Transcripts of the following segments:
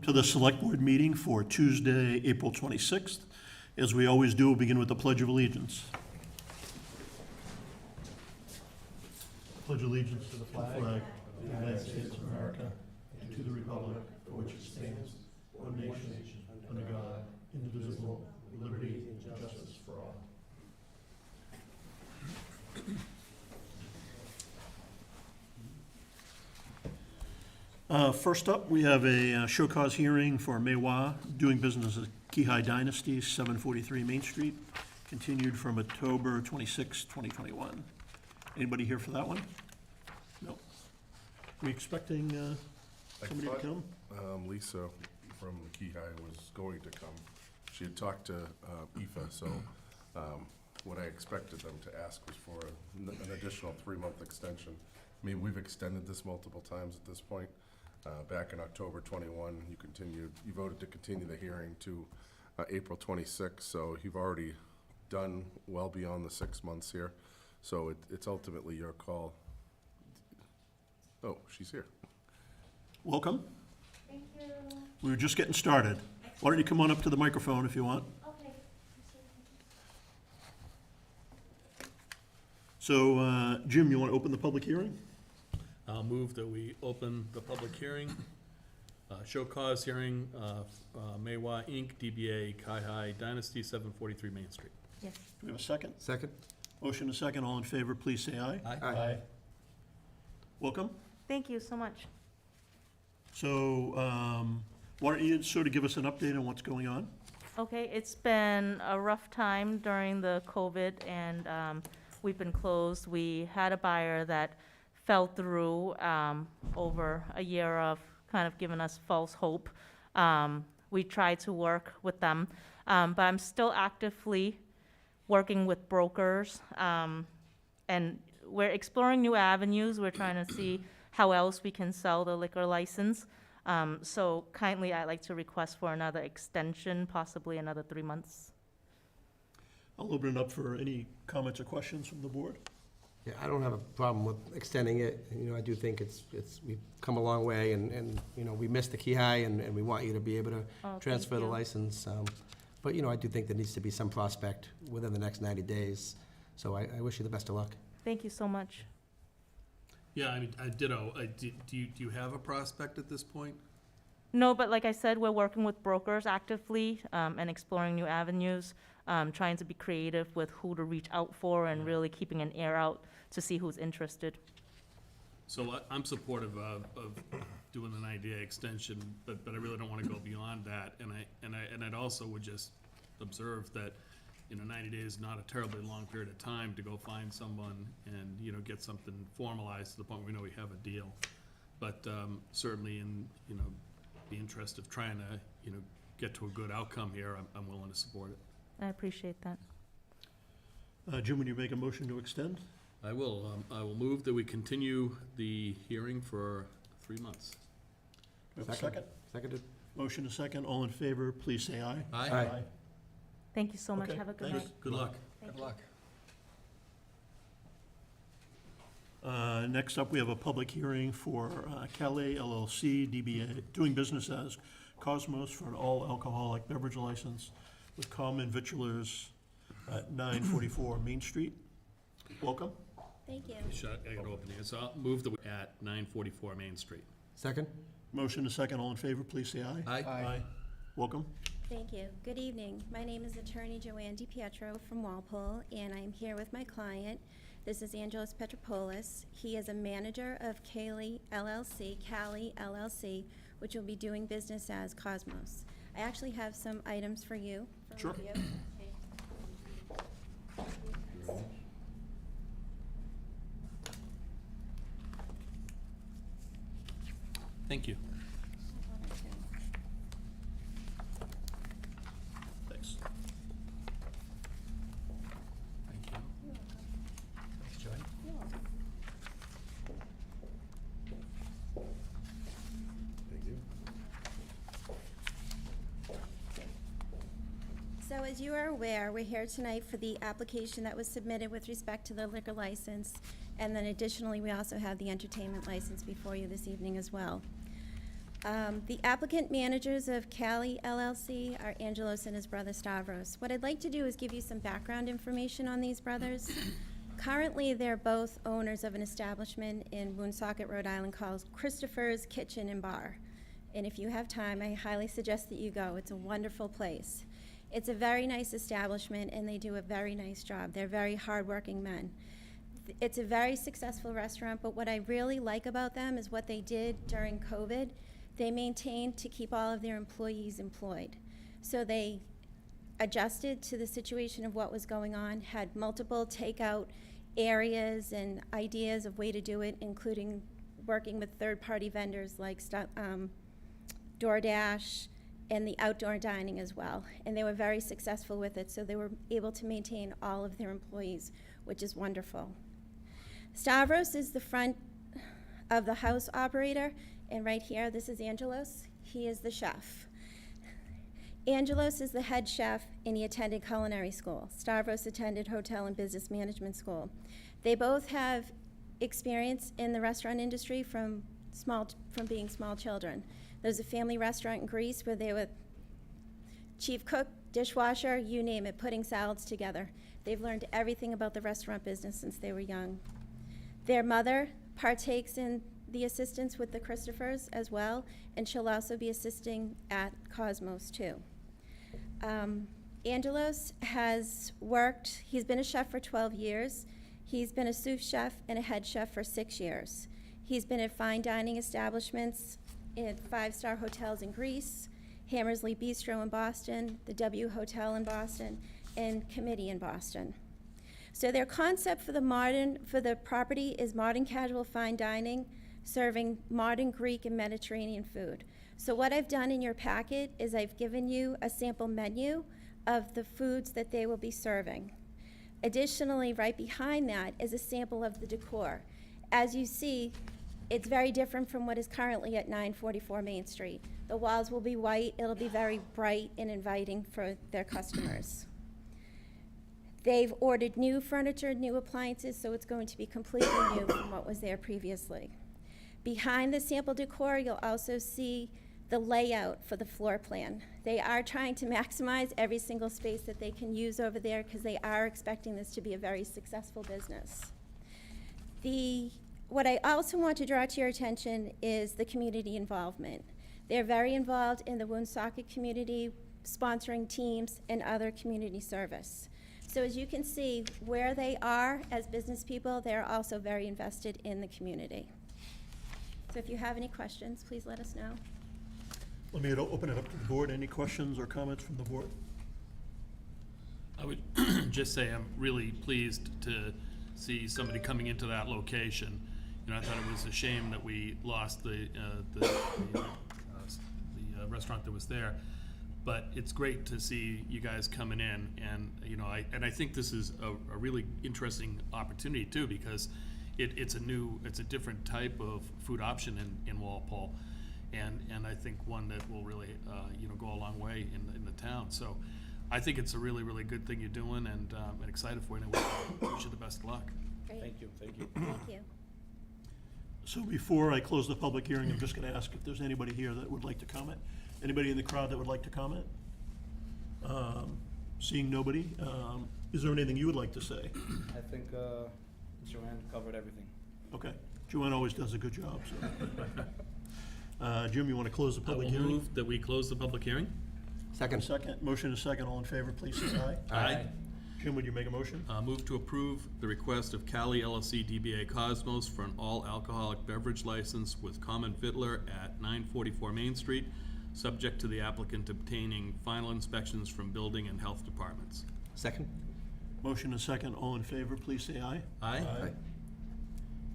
To the Select Board meeting for Tuesday, April 26th. As we always do, we'll begin with the Pledge of Allegiance. Pledge allegiance to the flag of the United States of America and to the republic for which it stands, one nation, under God, indivisible, with liberty and justice for all. First up, we have a show cause hearing for Meiwa, doing business at Kihai Dynasty, 743 Main Street, continued from October 26, 2021. Anybody here for that one? No. We expecting somebody to come? Lisa from Kihai was going to come. She had talked to Aoife, so what I expected them to ask was for an additional 3-month extension. I mean, we've extended this multiple times at this point. Back in October 21, you voted to continue the hearing to April 26, so you've already done well beyond the 6 months here. So it's ultimately your call. Oh, she's here. Welcome. Thank you. We were just getting started. Why don't you come on up to the microphone if you want? Okay. So, Jim, you want to open the public hearing? I'll move that we open the public hearing, show cause hearing, Meiwa Inc., DBA Kihai Dynasty, 743 Main Street. Yes. Do we have a second? Second? Motion and second. All in favor, please say aye. Aye. Welcome. Thank you so much. So, why don't you sort of give us an update on what's going on? Okay, it's been a rough time during the COVID, and we've been closed. We had a buyer that fell through over a year of kind of giving us false hope. We tried to work with them, but I'm still actively working with brokers, and we're exploring new avenues. We're trying to see how else we can sell the liquor license. So kindly, I'd like to request for another extension, possibly another 3 months. I'll open it up for any comments or questions from the board. Yeah, I don't have a problem with extending it. You know, I do think we've come a long way, and you know, we missed the Kihai, and we want you to be able to Thank transfer the you. license. But, you know, I do think there needs to be some prospect within the next 90 days. So I wish you the best of luck. Thank you so much. Yeah, I mean, ditto. Do you have a prospect at this point? No, but like I said, we're working with brokers actively, and exploring new avenues, trying to be creative with who to reach out for and really keeping an ear out to see who's interested. So I'm supportive of doing the 90-day extension, but I really don't want to go beyond that. And I'd also would just observe that, 90 days is not a terribly long period of time to go find someone and, get something formalized to the point where we know we have a deal. But certainly in, the interest of trying to, get to a good outcome here, I'm willing to support it. I appreciate that. Jim, would you make a motion to extend? I will move that we continue the hearing for 3 months. Do we have a second? Seconded? Motion and second. All in favor, please say aye. Aye. Thank you so much. Okay, Have a good thanks. night. Good luck. Thank you. Next up, we have a public hearing for Cali LLC, DBA, doing business as Cosmos for an all-alcoholic beverage license with common victualers at 944 Main Street. Welcome. Thank you. I gotta open here. So I'll move that we at 944 Main Street. Second? Motion and second. All in favor, please say aye. Aye. Welcome. Thank you. Good evening. My name is Attorney Joanne DiPietro from Walpole, and I'm here with my client. This is Angelos Petropoulos. He is a manager of Cali LLC, which will be doing business as Cosmos. I actually have some items for you. For Sure. review. Thank you. Thanks. Thank you. Thanks, Joy. Thank you. So as you are aware, we're here tonight for the application that was submitted with respect to the liquor license. And then additionally, we also have the entertainment license before you this evening as well. The applicant managers of Cali LLC are Angelos and his brother Stavros. What I'd like to do is give you some background information on these brothers. Currently, they're both owners of an establishment in Woonsocket, Rhode Island called Christopher's Kitchen and Bar. And if you have time, I highly suggest that you go. It's a wonderful place. It's a very nice establishment, and they do a very nice job. They're very hardworking men. It's a very successful restaurant, but what I really like about them is what they did during COVID. They maintained to keep all of their employees employed. So they adjusted to the situation of what was going on, had multiple takeout areas and ideas of way to do it, including working with third-party vendors like DoorDash and the outdoor dining as well. And they were very successful with it, so they were able to maintain all of their employees, which is wonderful. Stavros is the front of the house operator, and right here, this is Angelos. He is the chef. Angelos is the head chef, and he attended culinary school. Stavros attended hotel and business management school. They both have experience in the restaurant industry from being small children. There's a family restaurant in Greece where they were chief cook, dishwasher, you name it, putting salads together. They've learned everything about the restaurant business since they were young. Their mother partakes in the assistance with the Christophers as well, and she'll also be assisting at Cosmos too. Angelos has worked, he's been a chef for 12 years. He's been a sous chef and a head chef for 6 years. He's been at fine dining establishments in 5-star hotels in Greece, Hammersley Bistro in Boston, the W Hotel in Boston, and Committee in Boston. So their concept for the property is modern casual fine dining, serving modern Greek and Mediterranean food. So what I've done in your packet is I've given you a sample menu of the foods that they will be serving. Additionally, right behind that is a sample of the decor. As you see, it's very different from what is currently at 944 Main Street. The walls will be white, it'll be very bright and inviting for their customers. They've ordered new furniture, new appliances, so it's going to be completely new from what was there previously. Behind the sample decor, you'll also see the layout for the floor plan. They are trying to maximize every single space that they can use over there because they are expecting this to be a very successful business. What I also want to draw to your attention is the community involvement. They're very involved in the Woonsocket community, sponsoring teams and other community service. So as you can see, where they are as business people, they're also very invested in the community. So if you have any questions, please let us know. Let me open it up to the board. Any questions or comments from the board? I would just say I'm really pleased to see somebody coming into that location. You know, I thought it was a shame that we lost the restaurant that was there, but it's great to see you guys coming in, and you know, I think this is a really interesting opportunity too, because it's a different type of food option in Walpole, and I think one that will really you know, go a long way in the town. So I think it's a really, really good thing you're doing, and I'm excited for it, and wish you the best of luck. Great. Thank you. Thank you. So before I close the public hearing, I'm just going to ask if there's anybody here that would like to comment. Anybody in the crowd that would like to comment? Seeing nobody, is there anything you would like to say? I think Joanne covered everything. Okay, Joanne always does a good job, so. Jim, you want to close the I public will hearing? move that we close the public hearing. Second. Second, motion is second, all in favor, please say aye. Aye. Jim, would you make a motion? Move to approve the request of Cali LLC DBA Cosmos for an all-alcoholic beverage license with common vittler at 944 Main Street, subject to the applicant obtaining final inspections from building and health departments. Second. Motion is second, all in favor, please say aye. Aye.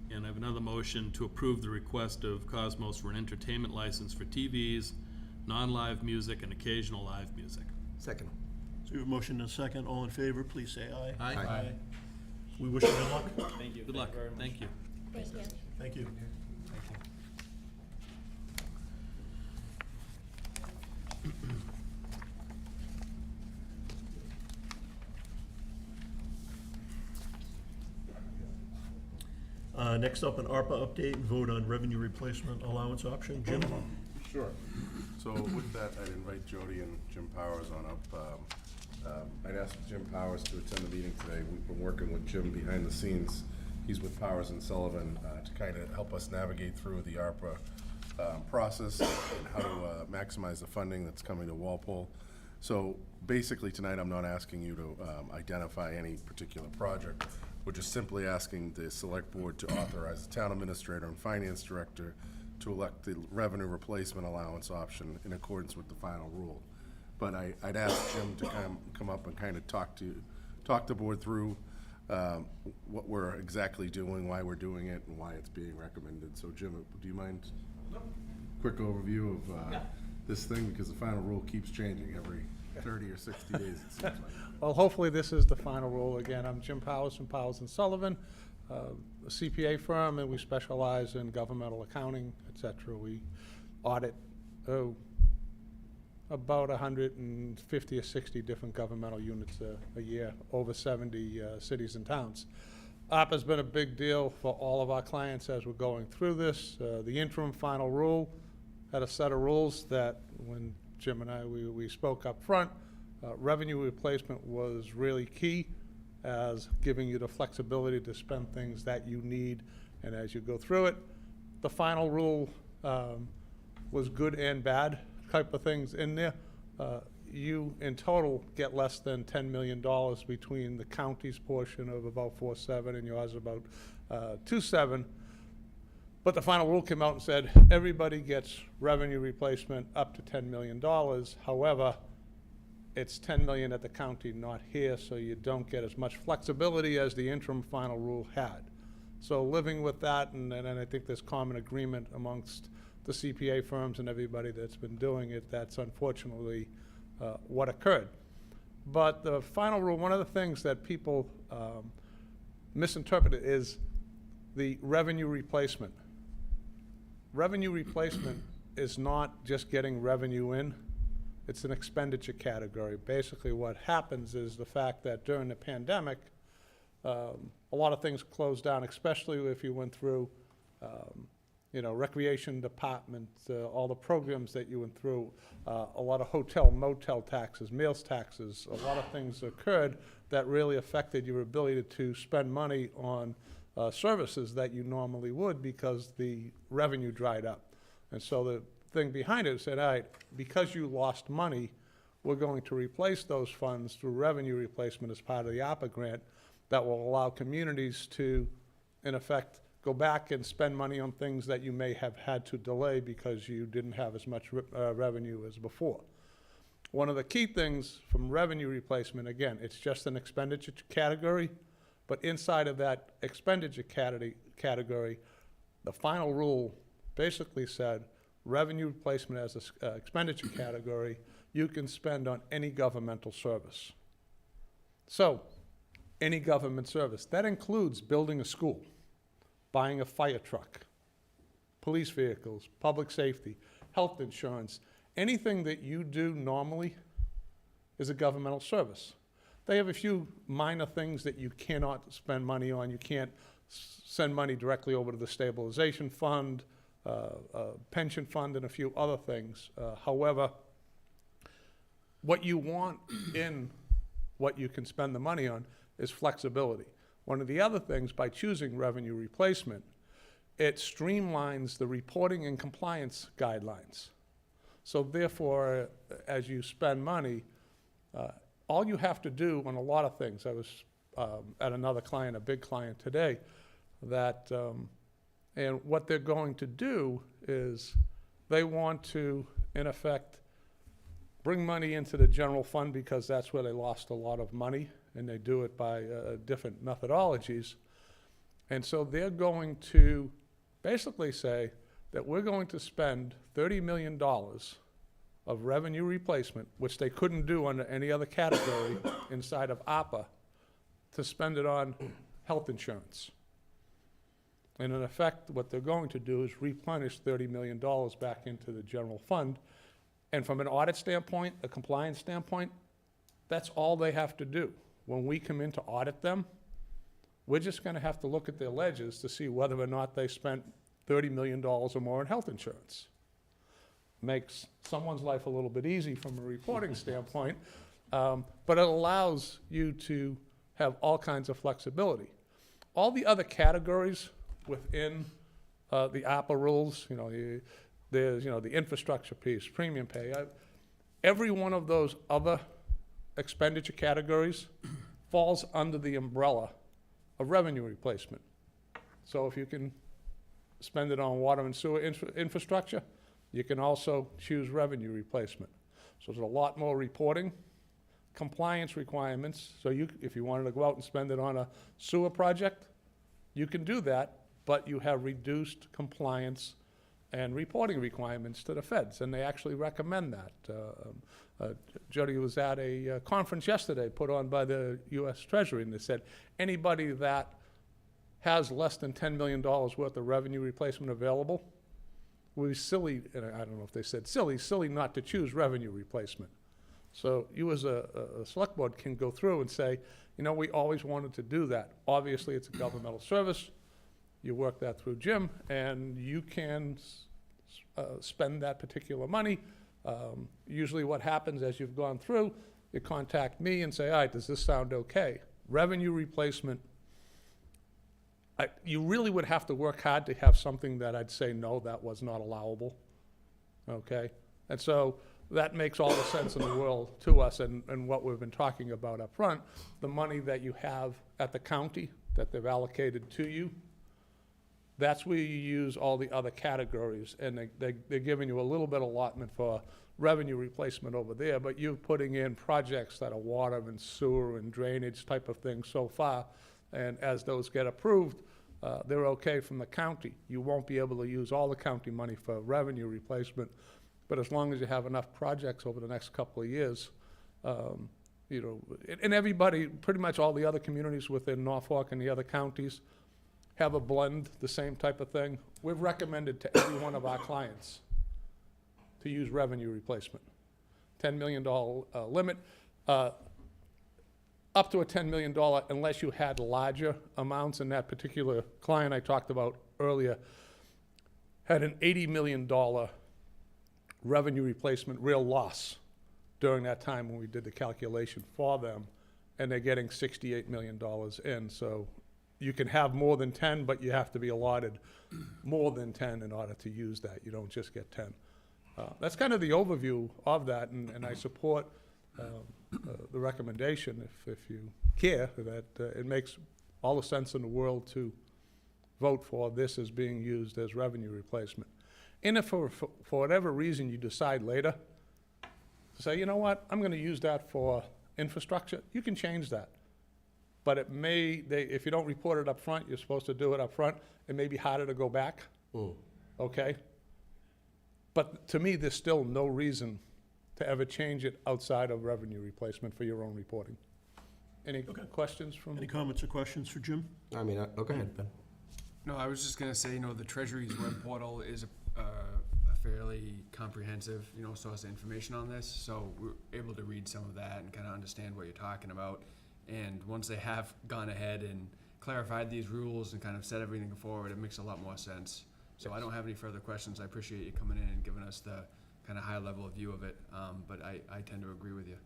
And I have another motion to approve the request of Cosmos for an entertainment license for TVs, non-live music, and occasional live music. Second. So we have a motion and a second, all in favor, please say aye. Aye. Aye. We wish you good luck. Thank you. Good luck. Very much. Thank you. Thank you. Thank you. Next up, an ARPA update and vote on revenue replacement allowance option. Jim? Sure. So with that, I'd invite Jody and Jim Powers on up. I'd ask Jim Powers to attend the meeting today. We've been working with Jim behind the scenes. He's with Powers and Sullivan to kind of help us navigate through the ARPA process and how to maximize the funding that's coming to Walpole. So basically tonight, I'm not asking you to identify any particular project. We're just simply asking the select board to authorize the town administrator and finance director to elect the revenue replacement allowance option in accordance with the final rule. But I'd ask Jim to come up and kind of talk the board through what we're exactly doing, why we're doing it, and why it's being recommended. So Jim, do you mind? Quick overview of this thing, because the final rule keeps changing every 30 or 60 days, it seems like. Well, hopefully this is the final rule. Again, I'm Jim Powers from Powers and Sullivan, a CPA firm, and we specialize in governmental accounting, et cetera. We audit, about 150 or 60 different governmental units a year, over 70 cities and towns. ARPA's been a big deal for all of our clients as we're going through this. The interim final rule had a set of rules that when Jim and I, we spoke up front, revenue replacement was really key as giving you the flexibility to spend things that you need. And as you go through it, the final rule was good and bad type of things in there. You in total get less than $10 million between the county's portion of about 4.7 and yours about 2.7. But the final rule came out and said everybody gets revenue replacement up to $10 million. However, it's $10 million at the county, not here, so you don't get as much flexibility as the interim final rule had. So living with that, and I think there's common agreement amongst the CPA firms and everybody that's been doing it, that's unfortunately what occurred. But the final rule, one of the things that people misinterpret is the revenue replacement. Revenue replacement is not just getting revenue in, it's an expenditure category. Basically what happens is the fact that during the pandemic, a lot of things closed down, especially if you went through recreation department, all the programs that you went through, a lot of hotel, motel taxes, meals taxes, a lot of things occurred that really affected your ability to spend money on services that you normally would because the revenue dried up. And so the thing behind it said, all right, because you lost money, we're going to replace those funds through revenue replacement as part of the ARPA grant that will allow communities to, in effect, go back and spend money on things that you may have had to delay because you didn't have as much revenue as before. One of the key things from revenue replacement, again, it's just an expenditure category, but inside of that expenditure category, the final rule basically said revenue replacement as an expenditure category, you can spend on any governmental service. So, any government service. That includes building a school, buying a fire truck, police vehicles, public safety, health insurance. Anything that you do normally is a governmental service. They have a few minor things that you cannot spend money on. You can't send money directly over to the stabilization fund, pension fund, and a few other things. However, what you want in what you can spend the money on is flexibility. One of the other things, by choosing revenue replacement, it streamlines the reporting and compliance guidelines. So therefore, as you spend money, all you have to do on a lot of things, I was at another client, a big client today, that, and what they're going to do is they want to, in effect, bring money into the general fund because that's where they lost a lot of money, and they do it by different methodologies. And so they're going to basically say that we're going to spend $30 million of revenue replacement, which they couldn't do under any other category inside of ARPA, to spend it on health insurance. And in effect, what they're going to do is replenish $30 million back into the general fund. And from an audit standpoint, a compliance standpoint, that's all they have to do. When we come in to audit them, we're just going to have to look at their ledgers to see whether or not they spent $30 million or more in health insurance. makes someone's life a little bit easy from a reporting standpoint, but it allows you to have all kinds of flexibility. All the other categories within the ARPA rules, there's, the infrastructure piece, premium pay. Every one of those other expenditure categories falls under the umbrella of revenue replacement. So if you can spend it on water and sewer infrastructure, you can also choose revenue replacement. So there's a lot more reporting, compliance requirements. So if you wanted to go out and spend it on a sewer project, you can do that, but you have reduced compliance and reporting requirements to the feds, and they actually recommend that. Jody was at a conference yesterday put on by the U.S. Treasury, and they said anybody that has less than $10 million worth of revenue replacement available would be silly, and I don't know if they said silly not to choose revenue replacement. So you as a select board can go through and say, we always wanted to do that. Obviously, it's a governmental service. You work that through Jim, and you can spend that particular money. Usually what happens as you've gone through, you contact me and say, all right, does this sound okay? Revenue replacement, you really would have to work hard to have something that I'd say, no, that was not allowable, okay? And so that makes all the sense in the world to us, and what we've been talking about up front, the money that you have at the county that they've allocated to you, that's where you use all the other categories, and they're giving you a little bit allotment for revenue replacement over there, but you're putting in projects that are water and sewer and drainage type of things so far, and as those get approved, they're okay from the county. You won't be able to use all the county money for revenue replacement, but as long as you have enough projects over the next couple of years, and everybody, pretty much all the other communities within Norfolk and the other counties have a blend, the same type of thing. We've recommended to every one of our clients to use revenue replacement. $10 million limit, up to a $10 million unless you had larger amounts, and that particular client I talked about earlier had an $80 million revenue replacement real loss during that time when we did the calculation for them, and they're getting $68 million in. So you can have more than 10, but you have to be allotted more than 10 in order to use that. You don't just get 10. That's kind of the overview of that, and I support the recommendation, if you care, that it makes all the sense in the world to vote for this as being used as revenue replacement. And if for whatever reason you decide later to say, you know what, I'm going to use that for infrastructure, you can change that. But it may, if you don't report it up front, you're supposed to do it up front, it may be harder to go back, okay? But to me, there's still no reason to ever change it outside of revenue replacement for your own reporting. Any questions from? Any comments or questions for Jim? I mean, go ahead, Ben. No, I was just gonna say, the Treasury's web portal is a fairly comprehensive, source of information on this, so we're able to read some of that and kind of understand what you're talking about. And once they have gone ahead and clarified these rules and kind of set everything forward, it makes a lot more sense. So I don't have any further questions. I appreciate you coming in and giving us the kind of high-level view of it, but I tend to agree with you.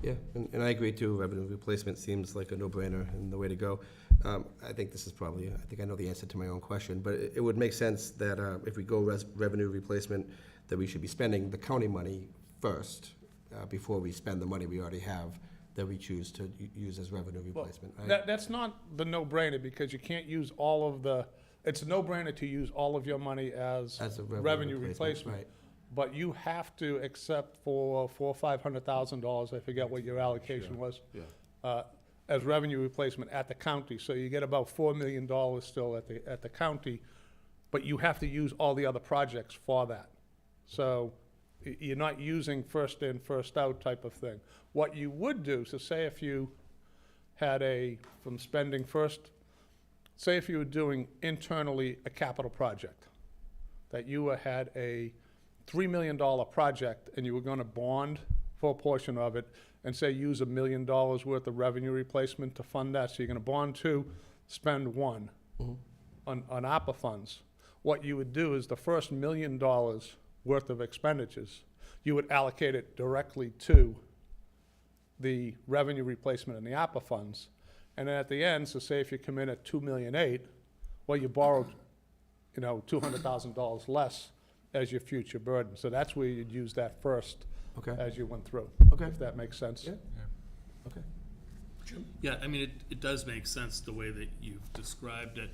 Yeah, and I agree too. Revenue replacement seems like a no-brainer and the way to go. I think this is probably, I think I know the answer to my own question, but it would make sense that if we go revenue replacement, that we should be spending the county money first before we spend the money we already have that we choose to use as revenue replacement. Well, that's not the no-brainer, because you can't use all of the, it's a no-brainer to use all of your money as As a revenue replacement. right. But you have to accept for $400,000 or $500,000, I forget what your allocation was, as revenue replacement at the county. So you get about $4 million still at the county, but you have to use all the other projects for that. So you're not using first in, first out type of thing. What you would do, so say if you had from spending first, say if you were doing internally a capital project, that you had a $3 million project and you were going to bond for a portion of it and say use $1 million worth of revenue replacement to fund that. So you're going to bond 2, spend 1 on ARPA funds. What you would do is the first $1 million worth of expenditures, you would allocate it directly to the revenue replacement and the ARPA funds. And then at the end, so say if you come in at $2.8 million, well, you borrowed, $200,000 less as your future burden. So that's where you'd use that first Okay. as you went through. Okay. If that makes sense. Yeah. Okay. Yeah, I mean, it does make sense the way that you've described it.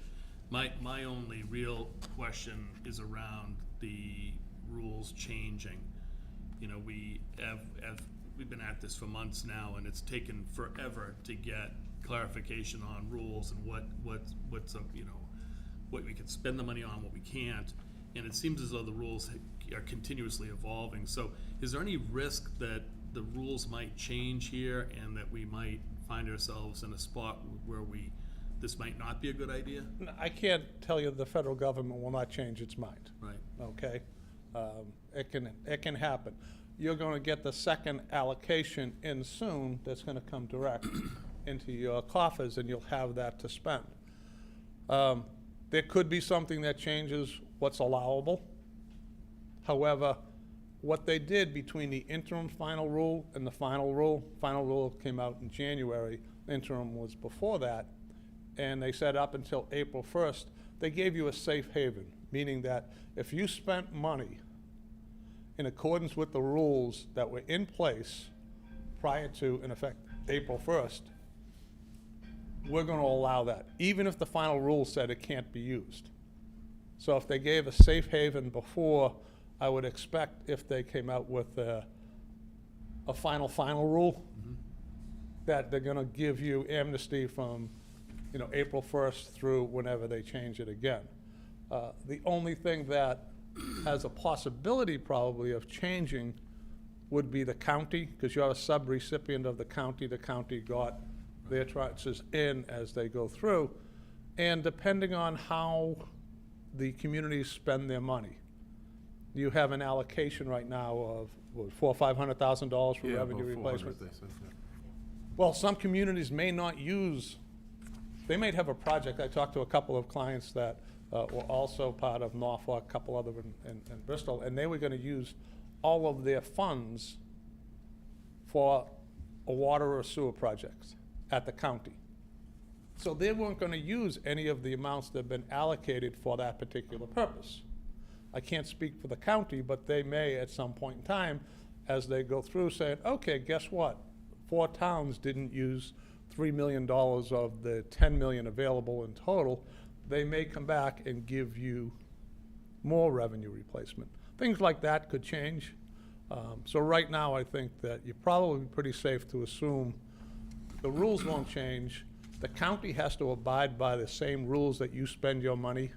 My only real question is around the rules changing. We've been at this for months now, and it's taken forever to get clarification on rules and what we can spend the money on, what we can't. And it seems as though the rules are continuously evolving. So is there any risk that the rules might change here and that we might find ourselves in a spot where this might not be a good idea? I can't tell you the federal government will not change its mind. Right. Okay? It can happen. You're going to get the second allocation in soon that's going to come direct into your coffers, and you'll have that to spend. There could be something that changes what's allowable. However, what they did between the interim final rule and the final rule came out in January, interim was before that, and they said up until April 1st, they gave you a safe haven, meaning that if you spent money in accordance with the rules that were in place prior to, in effect, April 1st, we're going to allow that, even if the final rule said it can't be used. So if they gave a safe haven before, I would expect if they came out with a final rule, that they're going to give you amnesty from, April 1st through whenever they change it again. The only thing that has a possibility probably of changing would be the county, because you're a sub-recipient of the county. The county got their tranches in as they go through. And depending on how the communities spend their money, you have an allocation right now of, what, $400,000 or $500,000 for Yeah, revenue about 400, replacement? they said, yeah. Well, some communities may not use, they might have a project. I talked to a couple of clients that were also part of Norfolk, a couple other in Bristol, and they were gonna use all of their funds for a water or sewer projects at the county. So they weren't gonna use any of the amounts that have been allocated for that particular purpose. I can't speak for the county, but they may at some point in time, as they go through, saying, okay, guess what? 4 towns didn't use $3 million of the 10 million available in total. They may come back and give you more revenue replacement. Things like that could change. So right now, I think that you're probably pretty safe to assume the rules won't change. The county has to abide by the same rules that you spend your money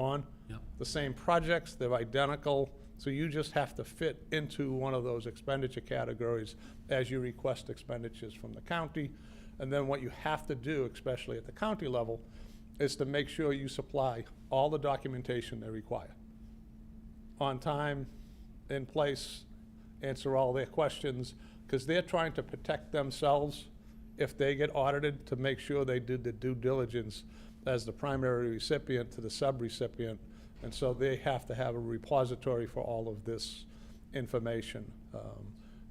on. Yep. The same projects, they're identical, so you just have to fit into one of those expenditure categories as you request expenditures from the county. And then what you have to do, especially at the county level, is to make sure you supply all the documentation they require. On time, in place, answer all their questions, because they're trying to protect themselves if they get audited, to make sure they did the due diligence as the primary recipient to the sub-recipient. And so they have to have a repository for all of this information.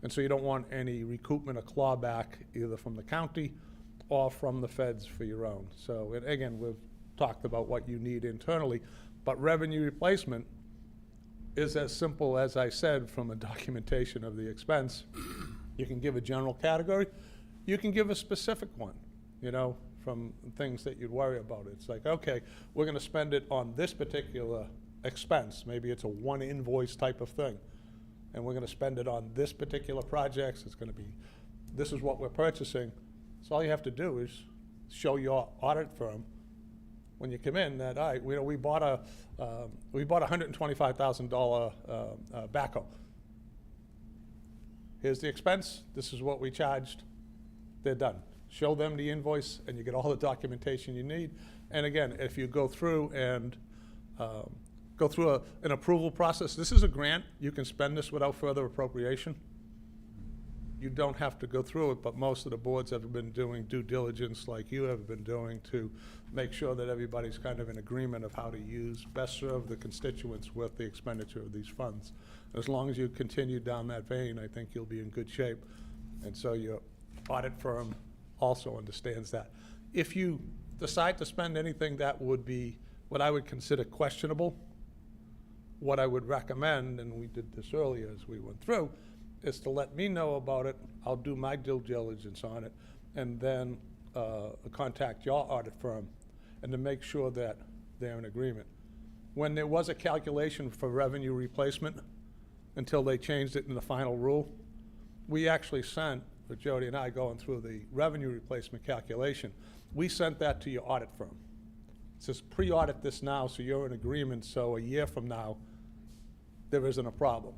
And so you don't want any recoupment or clawback either from the county or from the feds for your own. So, and again, we've talked about what you need internally, but revenue replacement is as simple as I said from a documentation of the expense. You can give a general category, you can give a specific one, from things that you'd worry about. It's like, okay, we're gonna spend it on this particular expense. Maybe it's a one invoice type of thing. And we're gonna spend it on this particular project. It's gonna be, this is what we're purchasing. So all you have to do is show your audit firm when you come in that, all right, we bought a $125,000 backhoe. Here's the expense. This is what we charged. They're done. Show them the invoice, and you get all the documentation you need. And again, if you go through and go through an approval process, this is a grant. You can spend this without further appropriation. you don't have to go through it, but most of the boards have been doing due diligence like you have been doing to make sure that everybody's kind of in agreement of how to best serve the constituents with the expenditure of these funds. As long as you continue down that vein, I think you'll be in good shape. And so your audit firm also understands that. If you decide to spend anything that would be what I would consider questionable, what I would recommend, and we did this earlier as we went through, is to let me know about it. I'll do my due diligence on it, and then contact your audit firm, and to make sure that they're in agreement. When there was a calculation for revenue replacement, until they changed it in the final rule, we actually sent, with Jody and I going through the revenue replacement calculation, we sent that to your audit firm. It says pre-audit this now, so you're in agreement, so a year from now, there isn't a problem.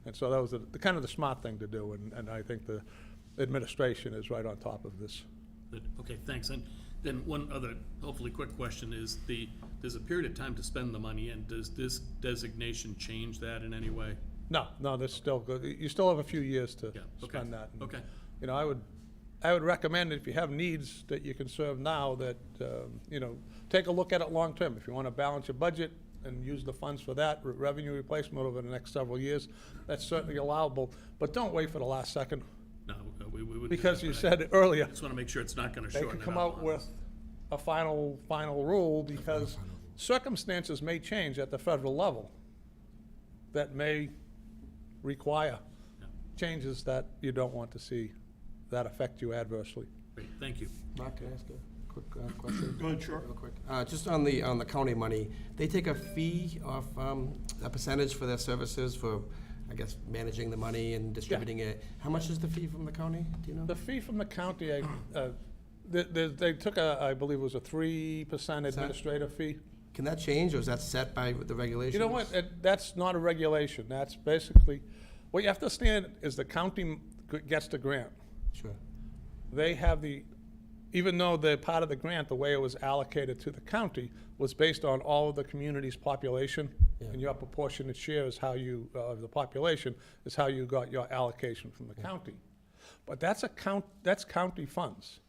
And so that was the kind of the smart thing to do, and I think the administration is right on top of this. Good. Okay, thanks. And then one other, hopefully quick question is there's a period of time to spend the money, and does this designation change that in any way? No, that's still good. You still have a few years to Yeah, okay. spend that. And, Okay. you know, I would recommend if you have needs that you can serve now, that, you know, take a look at it long-term. If you want to balance your budget and use the funds for that, revenue replacement over the next several years, that's certainly allowable. But don't wait for the last second, No, we wouldn't. do because that, you but said earlier, I just want to make sure it's not going to they shorten could it come up out on with us. a final rule, because circumstances may change at the federal level that may require Yeah. changes that you don't want to see that affect you adversely. Great, thank you. Mark, can I ask a quick question? Go ahead, sure. Real quick. Just on the county money, they take a fee of a percentage for their services for, I guess, managing the money and distributing it. How much is the fee from the county? Do you know? The fee from the county, they took I believe it was a 3% administrative fee. Can that change, or is that set by the regulations? You know what, that's not a regulation, that's basically, what you have to understand is the county gets the grant. Sure. They have even though they're part of the grant, the way it was allocated to the county was based on all of the community's population, Yeah. and your proportionate share is how you, of the population, is how you got your allocation from the county. But that's county funds.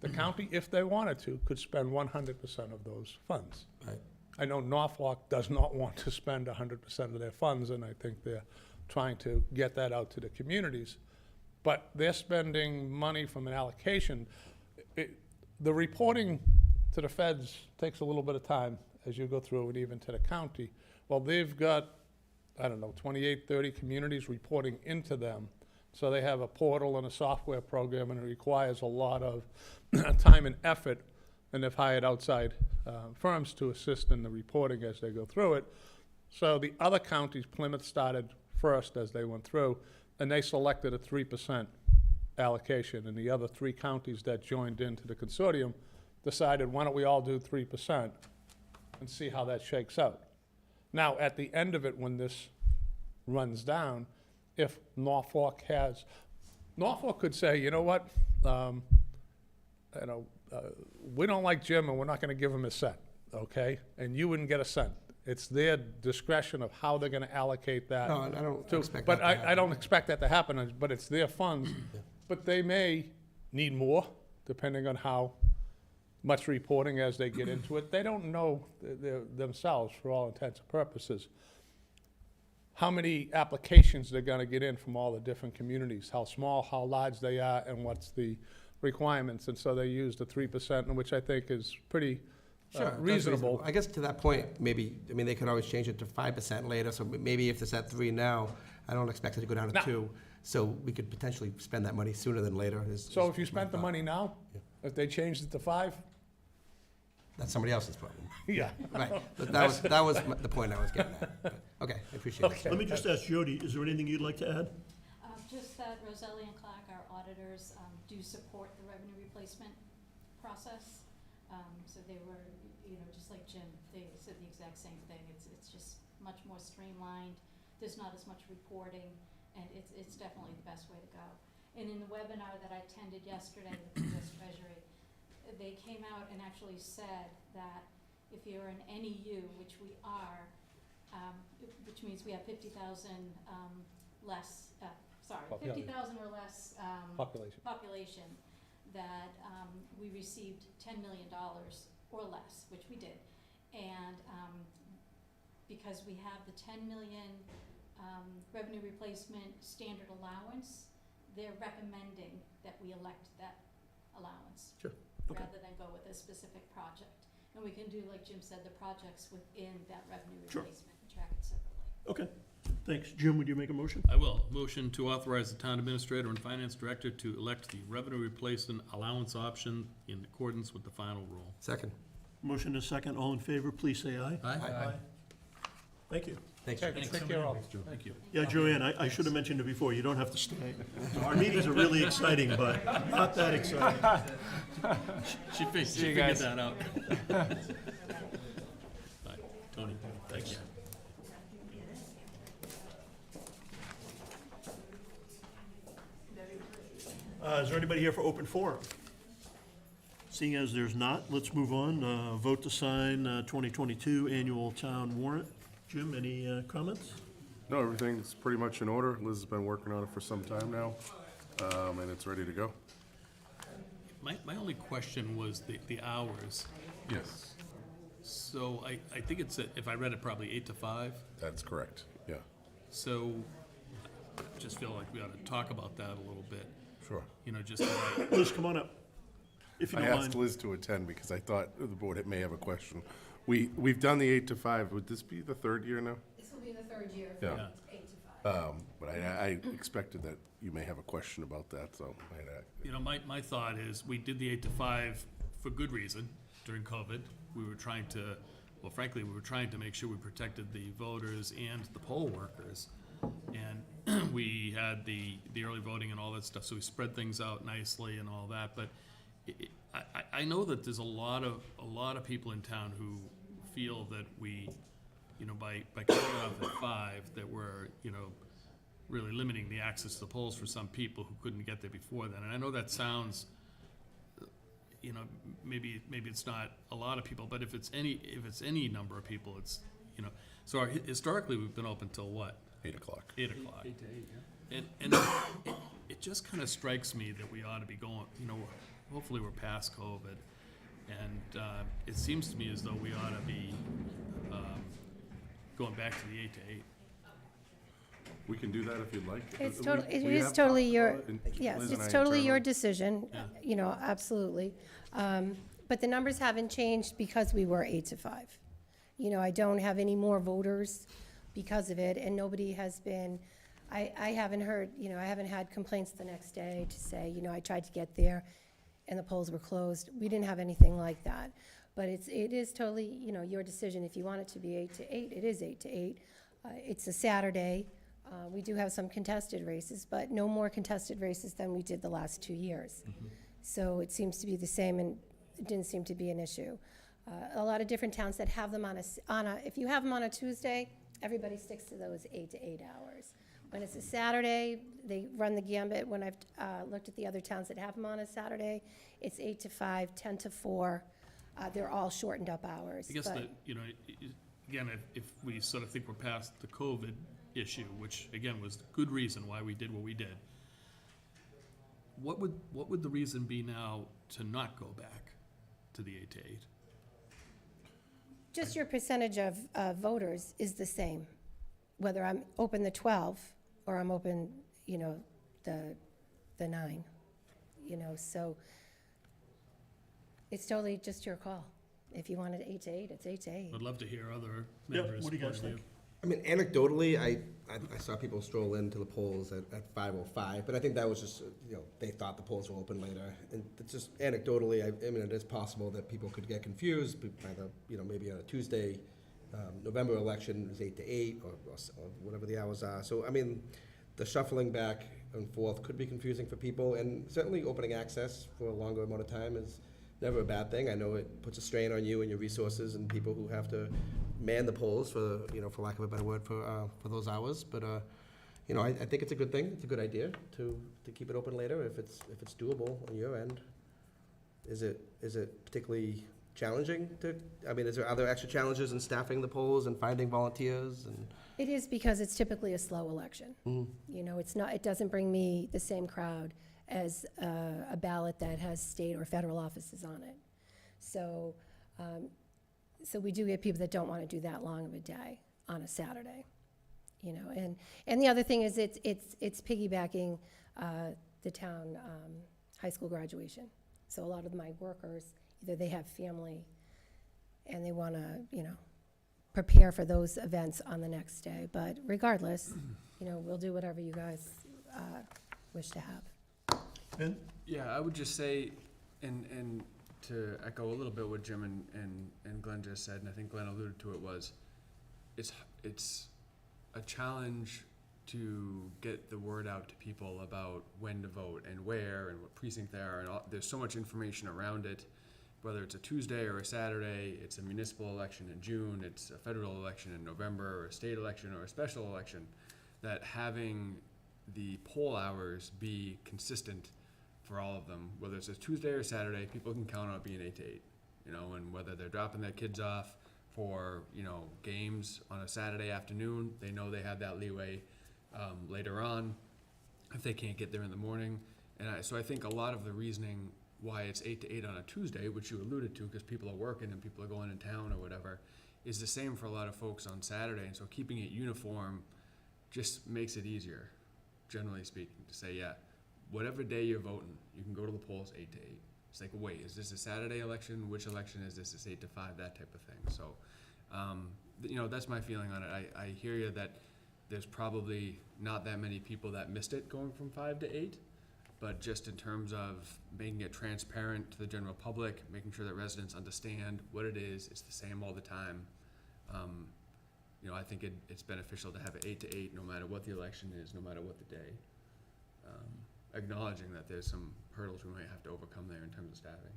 The county, if they wanted to, could spend 100% of those funds. Right. I know Norfolk does not want to spend 100% of their funds, and I think they're trying to get that out to the communities. But they're spending money from an allocation. The reporting to the feds takes a little bit of time as you go through, and even to the county. Well, they've got, I don't know, 28, 30 communities reporting into them. So they have a portal and a software program, and it requires a lot of time and effort, and they've hired outside firms to assist in the reporting as they go through it. So the other counties, Plymouth started first as they went through, and they selected a 3% allocation, and the other 3 counties that joined into the consortium decided, why don't we all do 3% and see how that shakes out. Now, at the end of it, when this runs down, if Norfolk could say, you know what, we don't like Jim and we're not gonna give him a cent, okay? And you wouldn't get a cent. It's their discretion of how they're gonna allocate that. No, I don't to- expect But that to I happen. don't expect that to happen, but it's their funds. But they may need more, depending on how much reporting as they get into it. They don't know themselves, for all intents and purposes, how many applications they're gonna get in from all the different communities, how small, how large they are, and what's the requirements. And so they use the 3%, which I think is pretty Sure, that's reasonable. I guess to that point, maybe, I mean, they could always change it to 5% later, so maybe if it's at 3 now, I don't expect it to go down to No. 2. So we could potentially spend that money sooner than later. So if you spent the money now, if they changed it to 5, That's somebody else's problem. yeah. Right, but that was the point I was getting at. But, okay, I appreciate it. Okay. Let me just ask Jody, is there anything you'd like to add? Just that Roselli and Clark, our auditors, do support the revenue replacement process. So they were, just like Jim, they said the exact same thing. It's just much more streamlined. There's not as much reporting, and it's definitely the best way to go. And in the webinar that I attended yesterday with the U.S. Treasury, they came out and actually said that if you're an NEU, which we are, which means we have 50,000 less, sorry, Yeah. 50,000 or less, Population. population, that, we received $10 million or less, which we did. And, because we have the 10 million, revenue replacement standard allowance, they're recommending that we elect that allowance. Sure. Okay. Rather than go with a specific project. And we can do, like Jim said, the projects within that revenue Sure. replacement and track it separately. Okay, thanks. Jim, would you make a motion? I will. Motion to authorize the town administrator and finance director to elect the revenue replacement allowance option in accordance with the final rule. Second. Motion is second. All in favor, please say aye. Aye. Thank you. Thanks. Okay, take care all. Thank you. Yeah, Joanne, I should have mentioned it before. You don't have to stay. Our meetings are really exciting, but not that exciting. She figured that out. Bye, Tony, thank you. Is there anybody here for open forum? Seeing as there's not, let's move on. Vote to sign 2022 annual town warrant. Jim, any comments? No, everything's pretty much in order. Liz has been working on it for some time now, and it's ready to go. My only question was the hours. Yes. So I think it's, if I read it, probably 8 to 5. That's correct, yeah. So I just feel like we ought to talk about that a little bit. Sure. You know, just so I- Liz, come on up, if you I don't asked mind. Liz to attend because I thought the board may have a question. We've done the 8 to 5. Would this be the third year now? This will be the third year Yeah. from 8 to 5. But I expected that you may have a question about that, so You know, my thought is, we did the 8 to 5 for good reason during COVID. We were trying to, well, frankly, we were trying to make sure we protected the voters and the poll workers. And we had the early voting and all that stuff, so we spread things out nicely and all that. But I know that there's a lot of people in town who feel that we, you know, by cutting off at 5, that we're, you know, really limiting the access to the polls for some people who couldn't get there before then. And I know that sounds, you know, maybe it's not a lot of people, but if it's any number of people, it's, you know. So historically, we've been open till what? 8 o'clock. 8 o'clock. 8 to 8, yeah. And it just kind of strikes me that we ought to be going, you know, hopefully we're past COVID. And it seems to me as though we ought to be going back to the 8 to 8. We can do that if you'd like. It's We- totally, it we is have totally talked your, about it, and yes, Liz and it's I totally your internally. decision, Yeah. you know, absolutely. But the numbers haven't changed because we were 8 to 5. You know, I don't have any more voters because of it, and nobody has been, I haven't heard, you know, I haven't had complaints the next day to say, you know, I tried to get there and the polls were closed. We didn't have anything like that. But it is totally, you know, your decision. If you want it to be 8 to 8, it is 8 to 8. It's a Saturday. We do have some contested races, but no more contested races than we did the last 2 years. So it seems to be the same, and it didn't seem to be an issue. A lot of different towns that have them on a, if you have them on a Tuesday, everybody sticks to those 8 to 8 hours. When it's a Saturday, they run the gambit. When I've looked at the other towns that have them on a Saturday, it's 8 to 5, 10 to 4. They're all shortened up hours. I guess but- that, you know, again, if we sort of think we're past the COVID issue, which again was good reason why we did what we did, what would the reason be now to not go back to the 8 to 8? Just your percentage of voters is the same, whether I'm open the 12 or I'm open, you know, the 9, you know, so it's totally just your call. If you wanted 8 to 8, it's 8 to 8. I'd love to hear other Yeah, members' what do you guys point of think? I mean, anecdotally, I saw people stroll into the polls at 5:05, but I think that was just, you know, they thought the polls were open later. And it's just anecdotally, I mean, it is possible that people could get confused by the, you know, maybe on a Tuesday, November election is 8 to 8 or whatever the hours are. So, I mean, the shuffling back and forth could be confusing for people, and certainly opening access for a longer amount of time is never a bad thing. I know it puts a strain on you and your resources and people who have to man the polls for, you know, for lack of a better word, for those hours. But, you know, I think it's a good thing. It's a good idea to keep it open later if it's doable on your end. Is it particularly challenging to, I mean, are there extra challenges in staffing the polls and finding volunteers and? It is because it's typically a slow election. You know, it's not, it doesn't bring me the same crowd as a ballot that has state or federal offices on it. So, so we do get people that don't want to do that long of a day on a Saturday, you know. And the other thing is it's piggybacking the town high school graduation. So a lot of my workers, either they have family and they want to, you know, prepare for those events on the next day. But regardless, you know, we'll do whatever you guys wish to have. Ben? Yeah, I would just say, and to echo a little bit what Jim and Glenn just said, and I think Glenn alluded to it, was it's a challenge to get the word out to people about when to vote and where and what precinct they are, and there's so much information around it, whether it's a Tuesday or a Saturday, it's a municipal election in June, it's a federal election in November, or a state election or a special election, that having the poll hours be consistent for all of them, whether it's a Tuesday or Saturday, people can count on it being 8 to 8, you know, and whether they're dropping their kids off for, you know, games on a Saturday afternoon, they know they have that leeway later on if they can't get there in the morning. And so I think a lot of the reasoning why it's 8 to 8 on a Tuesday, which you alluded to, because people are working and people are going in town or whatever, is the same for a lot of folks on Saturday. And so keeping it uniform just makes it easier, generally speaking, to say, yeah, whatever day you're voting, you can go to the polls 8 to 8. It's like, wait, is this a Saturday election? Which election is this? It's 8 to 5, that type of thing. So, you know, that's my feeling on it. I hear you that there's probably not that many people that missed it going from 5 to 8, but just in terms of making it transparent to the general public, making sure that residents understand what it is, it's the same all the time. You know, I think it's beneficial to have it 8 to 8, no matter what the election is, no matter what the day. Acknowledging that there's some hurdles we might have to overcome there in terms of staffing.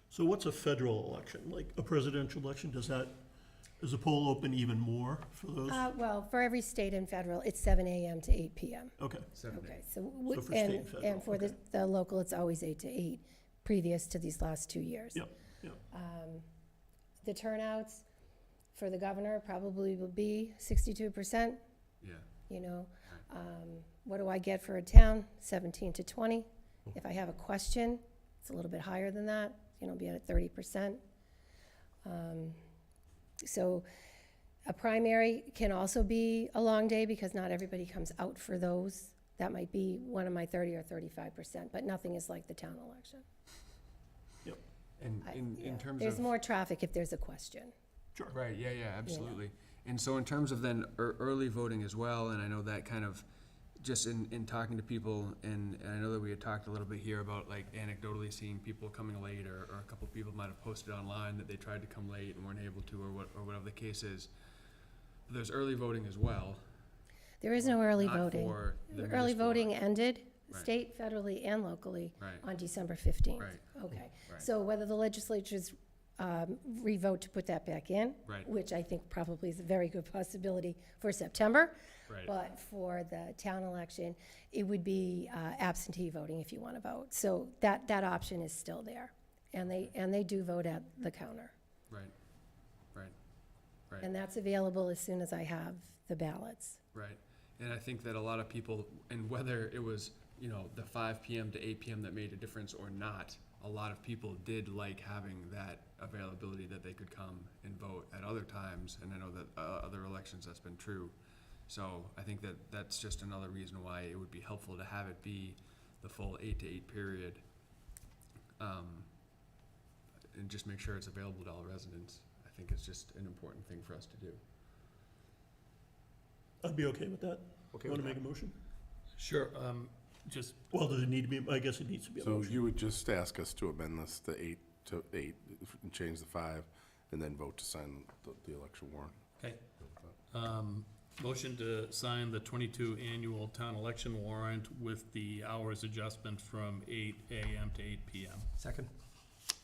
So what's a federal election? Like a presidential election, is the poll open even more for those? Well, for every state and federal, it's 7 a.m. to 8 p.m. Okay, 7 Okay, days. so, So for state and federal, and for okay. the local, it's always 8 to 8, previous to these last 2 years. Yep, yep. The turnouts for the governor probably will be 62%, Yeah. you know. What do I get for a town? 17 to 20. If I have a question, it's a little bit higher than that, you know, be at 30%. So a primary can also be a long day because not everybody comes out for those. That might be one of my 30 or 35%, but nothing is like the town election. And Yeah. in terms There's of more traffic if there's a question. Sure. right, yeah, absolutely. And so in terms of then early voting as well, and I know that kind of just in talking to people, and I know that we had talked a little bit here about like anecdotally seeing people coming late, or a couple people might have posted online that they tried to come late and weren't able to, or whatever the case is. But there's early voting as well. There is no early Not voting. for the Early municipal voting election. ended, Right. state, federally, and locally, Right. on December 15th. Right. Okay. Right. So whether the legislatures revote to put that back in, Right. which I think probably is a very good possibility for September, Right. but for the town election, it would be absentee voting if you want to vote. So that option is still there. And they do vote at the counter. Right. Right. And that's available as soon as I have the ballots. Right. And I think that a lot of people, and whether it was, you know, the 5 p.m. to 8 p.m. that made a difference or not, a lot of people did like having that availability that they could come and vote at other times. And I know that other elections that's been true. So I think that that's just another reason why it would be helpful to have it be the full 8 to 8 period. And just make sure it's available to all residents. I think it's just an important thing for us to do. I'd be okay with that. Okay Want with to make that. a motion? Sure, just, Well, does it need to be, I guess it needs to be a So motion. you would just ask us to amend this to 8 to 8, and change the 5, and then vote to sign the election warrant. okay. Motion to sign the 22 annual town election warrant with the hours adjustment from 8 a.m. to 8 p.m. Second?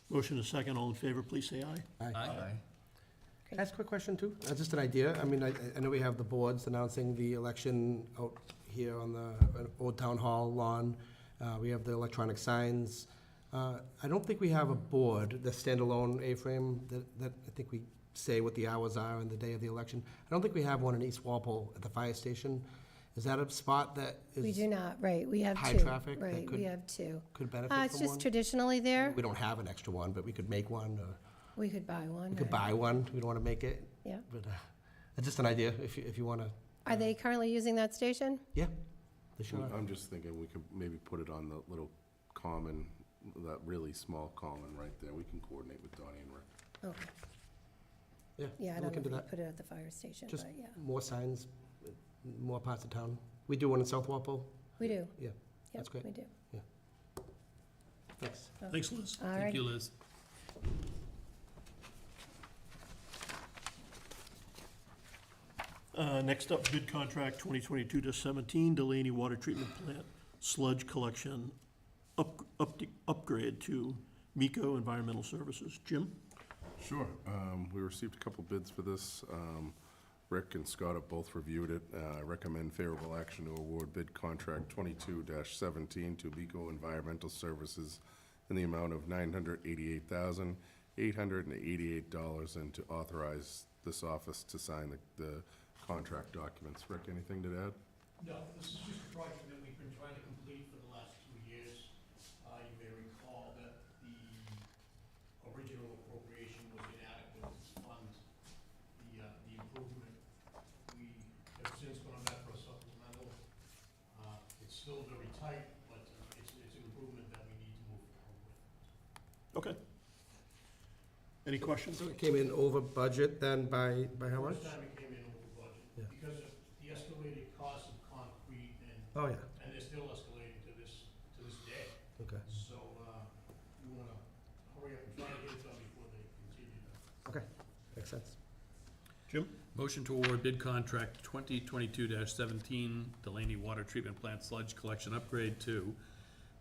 Motion is second, all in favor, please say aye. Aye. Can I ask a quick question too? Just an idea. I mean, I know we have the boards announcing the election out here on the Old Town Hall lawn. We have the electronic signs. I don't think we have a board, the standalone A-frame, that I think we say what the hours are on the day of the election. I don't think we have one in East Walpole at the fire station. Is that a spot that is? We do not, right, we have two. High traffic that Right, could- we have two. Could benefit from one? It's just traditionally there. We don't have an extra one, but we could make one, or We could buy one. we could right. buy one. We don't want to make it, Yeah. but just an idea, if you want to. Are they currently using that station? Yeah, they sure are. I'm just thinking we could maybe put it on the little common, that really small common right there. We can coordinate with Donnie and Rick. Okay. Yeah, Yeah, I look don't know into if we that. put it at the fire station, Just but yeah, more signs, more parts of town. We do one in South Walpole. we do. Yeah, Yep, that's great. we do. Thanks. Thanks, Liz. All Thank right. you, Liz. Next up, bid contract 2022-17, Delaney Water Treatment Plant Sludge Collection upgrade to Miko Environmental Services. Jim? Sure. We received a couple bids for this. Rick and Scott have both reviewed it. I recommend favorable action to award bid contract 22-17 to Miko Environmental Services in the amount of $988,888, and to authorize this office to sign the contract documents. Rick, anything to add? No, this is just a project that we've been trying to complete for the last 2 years. You may recall that the original appropriation was inadequate to fund the improvement. We have since gone back for a supplemental. It's still very tight, but it's an improvement that we need to move forward with. Okay. Any questions? So it came in over budget then by how much? First time it came in over budget, Yeah. because of the escalated cost of concrete and Oh, yeah, they're still escalating to this day. okay, So, we wanna hurry up and try to get it done before they continue to. okay, makes sense. Jim? Motion to award bid contract 2022-17 Delaney Water Treatment Plant Sludge Collection Upgrade to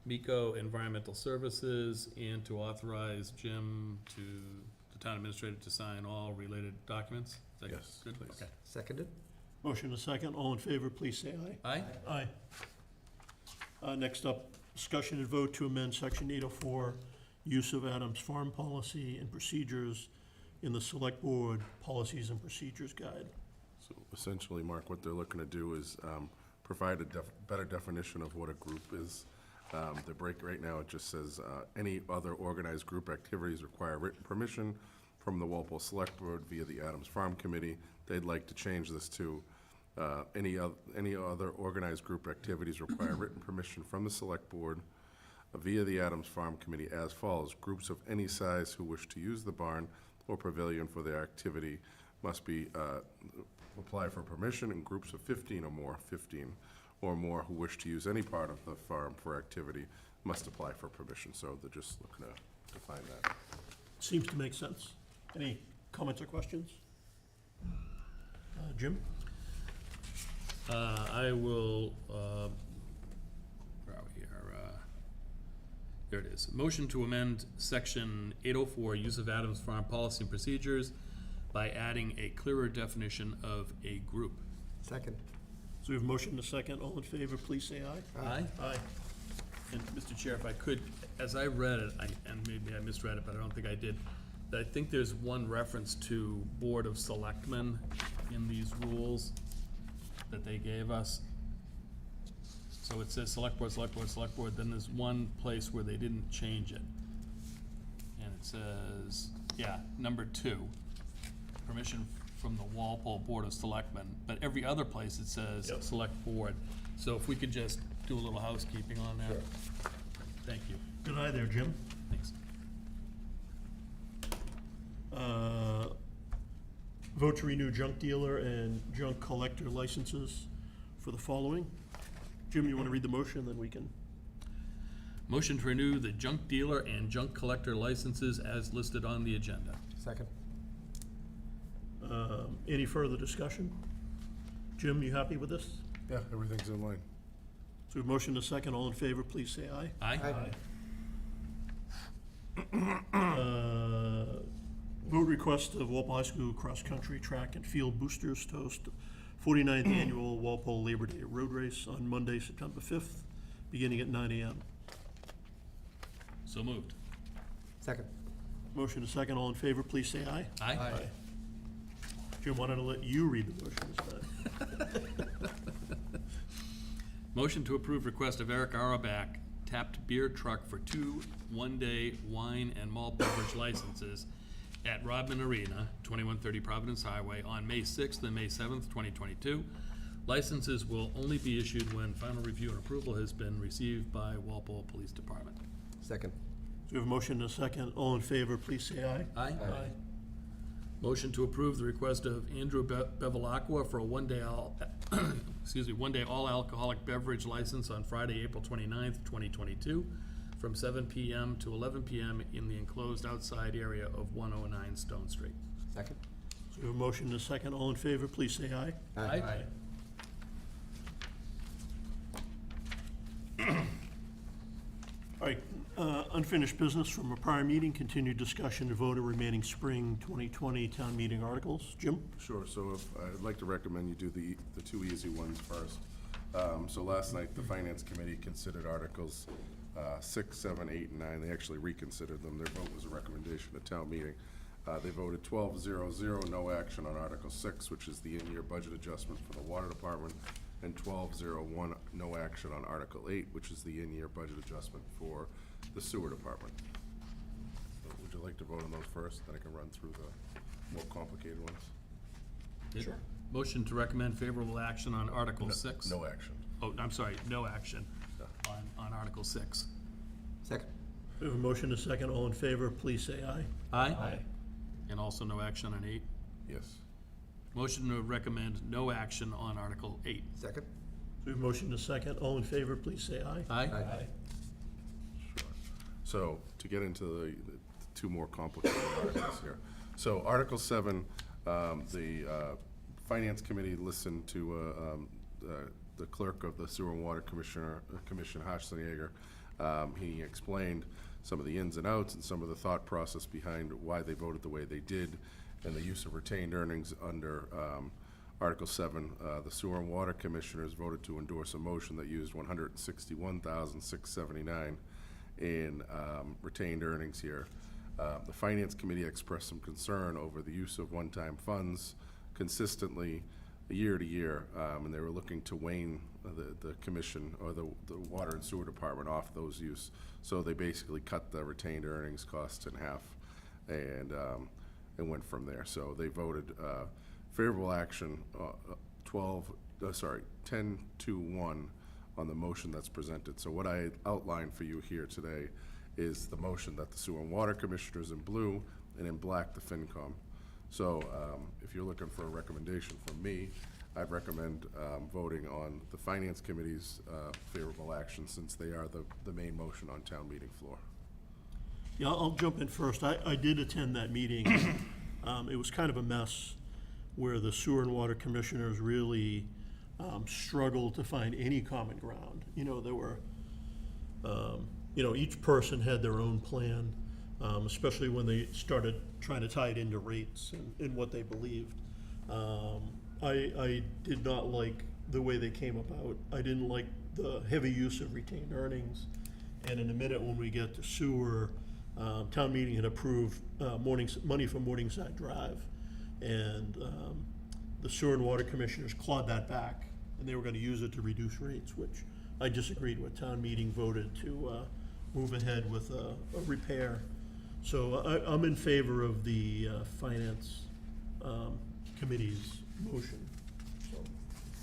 Miko Environmental Services, and to authorize Jim to, the town administrator, to sign all related documents. Is that Yes, good? please. Okay. Seconded? Motion and second, all in favor, please say aye. Aye? Aye. Next up, discussion and vote to amend section 804, use of Adams Farm Policy and Procedures in the Select Board Policies and Procedures Guide. So essentially, Mark, what they're looking to do is provide a better definition of what a group is. The break right now, it just says, any other organized group activities require written permission from the Walpole Select Board via the Adams Farm Committee. They'd like to change this to, any other organized group activities require written permission from the Select Board via the Adams Farm Committee as follows: groups of any size who wish to use the barn or pavilion for their activity must be, apply for permission, and groups of 15 or more who wish to use any part of the farm for activity must apply for permission. So they're just looking to define that. Seems to make sense. Any comments or questions? Jim? I will, where are we here? There it is. Motion to amend section 804, use of Adams Farm Policy and Procedures, by adding a clearer definition of a group. Second. So we have motion and second, all in favor, please say aye. Aye? Aye. And Mr. Chair, if I could, as I read it, and maybe I misread it, but I don't think I did, I think there's one reference to Board of Selectmen in these rules that they gave us. So it says Select Board, Select Board, Select Board, then there's one place where they didn't change it. And it says, yeah, number 2, permission from the Walpole Board of Selectmen, but every other place it says Yep. Select Board. So if we could just do a little housekeeping on that. Sure. Thank you. Good eye there, Jim. Thanks. Vote to renew junk dealer and junk collector licenses for the following. Jim, you want to read the motion, then we can. Motion to renew the junk dealer and junk collector licenses as listed on the agenda. Second. Any further discussion? Jim, you happy with this? Yeah, everything's in line. So we have motion and second, all in favor, please say aye. Aye? Vote request of Walpole High School cross-country track and field boosters to host 49th Annual Walpole Labor Day Road Race on Monday, September 5th, beginning at 9 a.m. So moved. Second. Motion to second, all in favor, please say aye. Aye. Jim, wanted to let you read the motion this time. Motion to approve request of Eric Auerbach, tapped beer truck for 2 one-day wine and malt beverage licenses at Rodman Arena, 2130 Providence Highway, on May 6th and May 7th, 2022. Licenses will only be issued when final review and approval has been received by Walpole Police Department. Second. So we have a motion to second, all in favor, please say aye. Aye. Motion to approve the request of Andrew Bevilacqua for a one-day one-day all alcoholic beverage license on Friday, April 29th, 2022, from 7 PM to 11 PM in the enclosed outside area of 109 Stone Street. Second. So we have a motion to second, all in favor, please say aye. Aye. All right, unfinished business from a prior meeting, continued discussion to vote of remaining spring 2020 town meeting articles. Jim? Sure, so I'd like to recommend you do the two easy ones first. So last night, the Finance Committee considered Articles 6, 7, 8, and 9. They actually reconsidered them. Their vote was a recommendation at town meeting. They voted 12-0-0, no action on Article 6, which is the in-year budget adjustment for the Water Department, and 12-0-1, no action on Article 8, which is the in-year budget adjustment for the Sewer Department. So would you like to vote on those first, then I can run through the more complicated ones? Sure. Motion to recommend favorable action on Article 6. No action. Oh, I'm sorry, no action on Article 6. Second. We have a motion to second, all in favor, please say aye. Aye. And also no action on 8. Yes. Motion to recommend no action on Article 8. Second. We have a motion to second, all in favor, please say aye. Aye. Sure. So, to get into the two more complicated articles here. So, Article 7, the Finance Committee listened to the clerk of the Sewer and Water Commission, Hochstein-Jaeger. He explained some of the ins and outs and some of the thought process behind why they voted the way they did, and the use of retained earnings under Article 7. The Sewer and Water Commissioners voted to endorse a motion that used $161,679 in retained earnings here. The Finance Committee expressed some concern over the use of one-time funds consistently year to year, and they were looking to wane the commission or the Water and Sewer Department off those use. So they basically cut the retained earnings costs in half and went from there. So they voted favorable action 10-1 on the motion that's presented. So what I outlined for you here today is the motion that the Sewer and Water Commissioners in blue and in black the FinCom. So if you're looking for a recommendation from me, I'd recommend voting on the Finance Committee's favorable action, since they are the main motion on town meeting floor. Yeah, I'll jump in first. I did attend that meeting. It was kind of a mess where the Sewer and Water Commissioners really struggled to find any common ground. You know, there were, each person had their own plan, especially when they started trying to tie it into rates and what they believed. I did not like the way they came about. I didn't like the heavy use of retained earnings. And in a minute, when we get to sewer, town meeting had approved money for Morningside Drive. And the Sewer and Water Commissioners clawed that back, and they were gonna use it to reduce rates, which I disagreed with. Town meeting voted to move ahead with a repair. So I'm in favor of the Finance Committee's motion. So,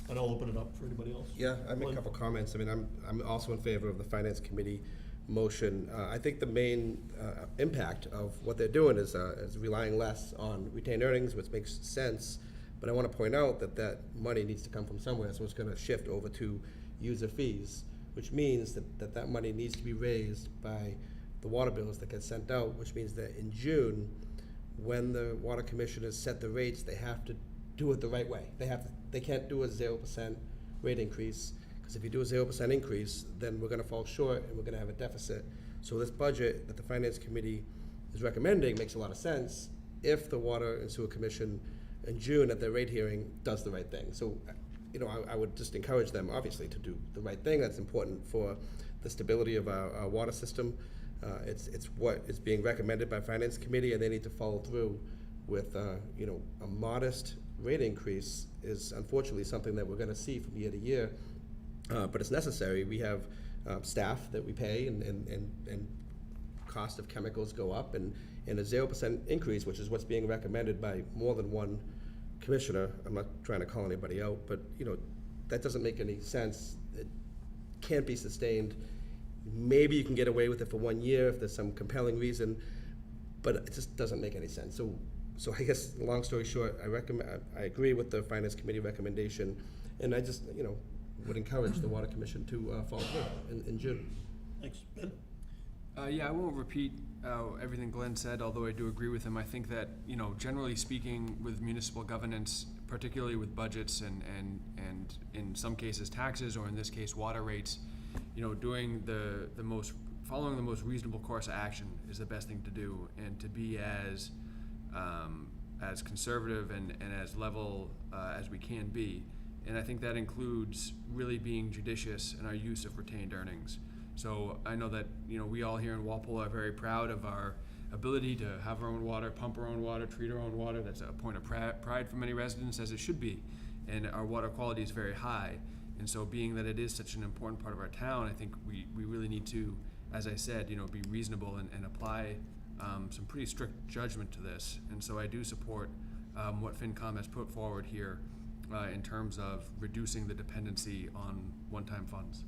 and I'll open it up for anybody else. Yeah, I make a couple comments. I mean, I'm also in favor of the Finance Committee motion. I think the main impact of what they're doing is relying less on retained earnings, which makes sense. But I want to point out that money needs to come from somewhere, so it's going to shift over to user fees, which means that money needs to be raised by the water bills that get sent out, which means that in June, when the water commissioners set the rates, they have to do it the right way. They can't do a 0% rate increase, because if you do a 0% increase, then we're gonna fall short and we're gonna have a deficit. So this budget that the Finance Committee is recommending makes a lot of sense if the Water and Sewer Commission in June at their rate hearing does the right thing. So, I would just encourage them, obviously, to do the right thing. That's important for the stability of our water system. It's what is being recommended by Finance Committee, and they need to follow through with, you know, a modest rate increase is unfortunately something that we're gonna see from year to year. But it's necessary. We have staff that we pay, and cost of chemicals go up, and a 0% increase, which is what's being recommended by more than one commissioner. I'm not trying to call anybody out, but, you know, that doesn't make any sense. It can't be sustained. Maybe you can get away with it for 1 year if there's some compelling reason, but it just doesn't make any sense. So I guess, long story short, I agree with the Finance Committee recommendation, and I just, you know, would encourage the Water Commission to follow through in June. Thanks. Ben? Yeah, I won't repeat everything Glenn said, although I do agree with him. I think that, you know, generally speaking, with municipal governance, particularly with budgets and in some cases taxes, or in this case water rates, you know, doing following the most reasonable course of action is the best thing to do, and to be as conservative and as level as we can be. And I think that includes really being judicious in our use of retained earnings. So I know that, you know, we all here in Walpole are very proud of our ability to have our own water, pump our own water, treat our own water. That's a point of pride for many residents, as it should be. And our water quality is very high. And so, being that it is such an important part of our town, I think we really need to, as I said, you know, be reasonable and apply some pretty strict judgment to this. And so I do support what FinCom has put forward here in terms of reducing the dependency on one-time funds.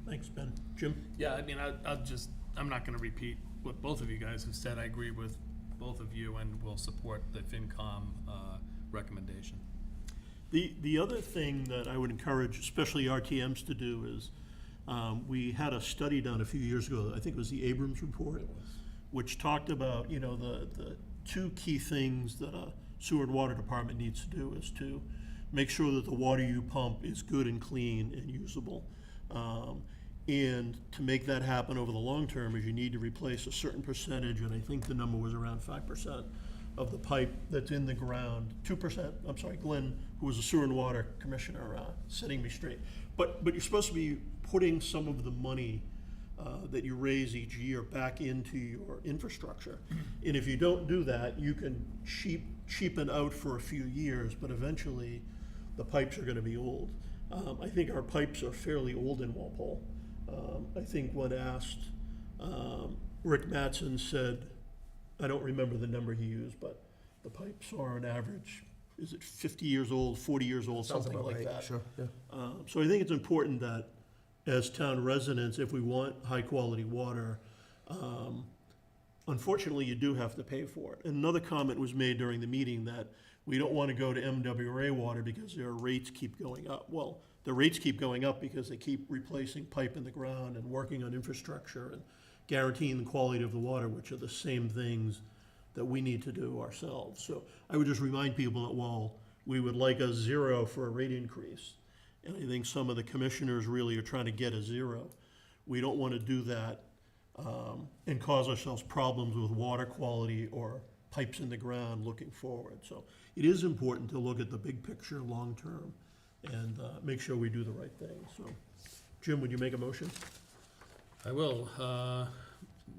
Thanks, Ben. Jim? Yeah, I mean, I'm not gonna repeat what both of you guys have said. I agree with both of you and will support the FinCom recommendation. The other thing that I would encourage, especially RTMs, to do is, we had a study done a few years ago, I think it was the Abrams report, which talked about, you know, the two key things that a sewer and water department needs to do is to make sure that the water you pump is good and clean and usable. And to make that happen over the long term is you need to replace a certain percentage, and I think the number was around 5% of the pipe that's in the ground. 2%, I'm sorry, Glenn, who was a sewer and water commissioner, setting me straight. But you're supposed to be putting some of the money that you raise each year back into your infrastructure. And if you don't do that, you can cheapen out for a few years, but eventually the pipes are gonna be old. I think our pipes are fairly old in Walpole. I think when asked, Rick Mattson said, I don't remember the number he used, but the pipes are on average, is it 50 years old, 40 years old, Sounds something about like right. that. Sure, yeah. So I think it's important that as town residents, if we want high-quality water, unfortunately, you do have to pay for it. And another comment was made during the meeting that we don't want to go to MWRA water because their rates keep going up. Well, the rates keep going up because they keep replacing pipe in the ground and working on infrastructure and guaranteeing the quality of the water, which are the same things that we need to do ourselves. So I would just remind people that while we would like a 0 for a rate increase, and I think some of the commissioners really are trying to get a 0, we don't want to do that and cause ourselves problems with water quality or pipes in the ground looking forward. So it is important to look at the big picture long-term and make sure we do the right thing. So, Jim, would you make a motion? I will.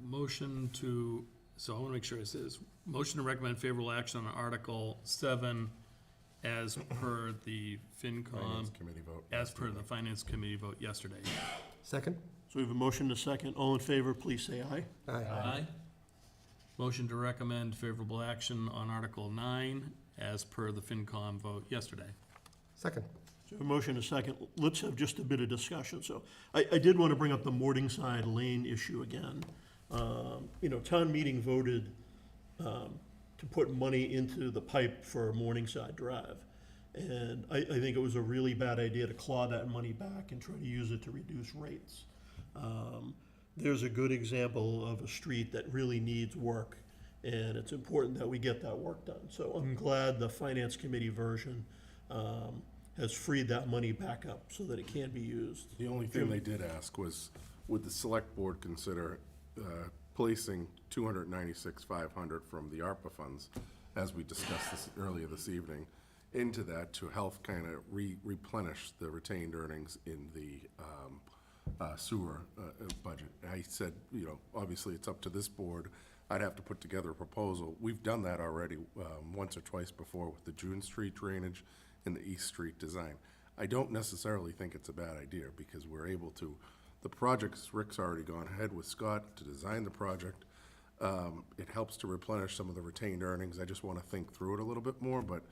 Motion to, so I want to make sure it says, motion to recommend favorable action on Article 7 as per the FinCom, Finance Committee vote. as per the Finance Committee vote yesterday. Second? So we have a motion and a second. All in favor, please say aye. Aye. Motion to recommend favorable action on Article 9 as per the FinCom vote yesterday. Second. So we have a motion and a second. Let's have just a bit of discussion. So I did want to bring up the Morningside Lane issue again. You know, town meeting voted to put money into the pipe for Morningside Drive. And I think it was a really bad idea to claw that money back and try to use it to reduce rates. There's a good example of a street that really needs work, and it's important that we get that work done. So I'm glad the Finance Committee version has freed that money back up so that it can be used. The only thing they did ask was, would the select board consider placing $296,500 from the ARPA funds, as we discussed earlier this evening, into that to help kind of replenish the retained earnings in the sewer budget. I said, obviously it's up to this board. I'd have to put together a proposal. We've done that already once or twice before with the June Street drainage and the East Street design. I don't necessarily think it's a bad idea because we're able to, the projects, Rick's already gone ahead with Scott to design the project. It helps to replenish some of the retained earnings. I just want to think through it a little bit more, but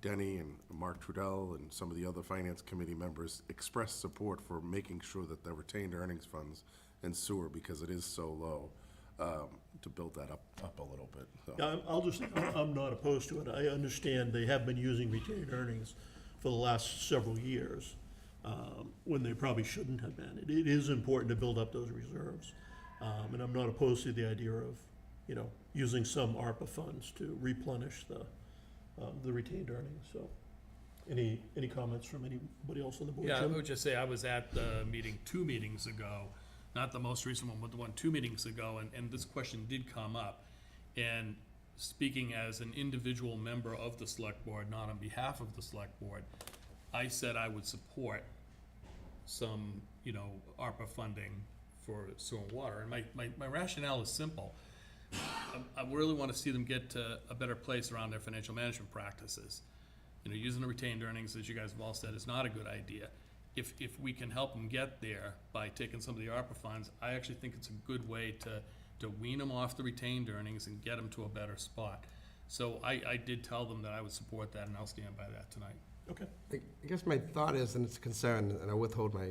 Denny and Mark Trudell and some of the other finance committee members expressed support for making sure that the retained earnings funds and sewer, because it is so low, to build that up a little bit. So. Yeah, I'm not opposed to it. I understand they have been using retained earnings for the last several years, when they probably shouldn't have been. It is important to build up those reserves. And I'm not opposed to the idea of, using some ARPA funds to replenish the retained earnings, so. Any comments from anybody else on the board? Yeah, I Jim? would just say I was at the meeting 2 meetings ago, not the most recent one, but the one 2 meetings ago, and this question did come up. And speaking as an individual member of the select board, not on behalf of the select board, I said I would support some, ARPA funding for sewer and water. And my rationale is simple. I really want to see them get to a better place around their financial management practices. Using the retained earnings, as you guys have all said, is not a good idea. If we can help them get there by taking some of the ARPA funds, I actually think it's a good way to wean them off the retained earnings and get them to a better spot. So I did tell them that I would support that, and I'll stand by that tonight. Okay. I guess my thought is, and it's a concern, and I withhold my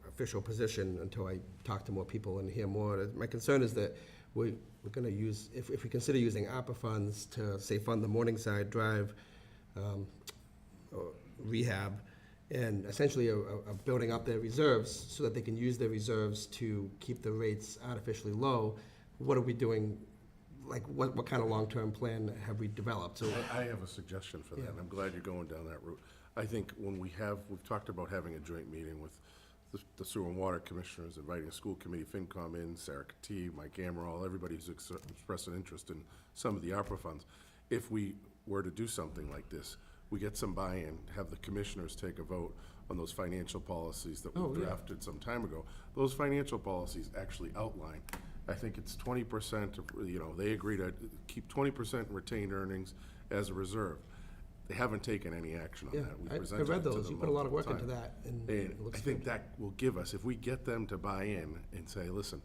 official position until I talk to more people and hear more. My concern is that we're going to use, if we consider using ARPA funds to, say, fund the Morningside Drive rehab, and essentially are building up their reserves so that they can use their reserves to keep the rates artificially low, what are we doing? Like, what kind of long-term plan have we developed? So I have a suggestion for that, and I'm glad you're going down that route. I think when we've talked about having a joint meeting with the sewer and water commissioners, inviting a school committee, FinCom in, Sarah Kati, Mike Amaral, everybody who's expressed an interest in some of the ARPA funds. If we were to do something like this, we get some buy-in, have the commissioners take a vote on those financial policies that we drafted some time ago. Those financial policies actually outline, I think it's 20% of, they agree to keep 20% retained earnings as a reserve. They haven't taken any action on that. We I presented read it to those. them You put a lot of work multiple into times. that, and And it looks I think good. that will give us, if we get them to buy in and say, listen,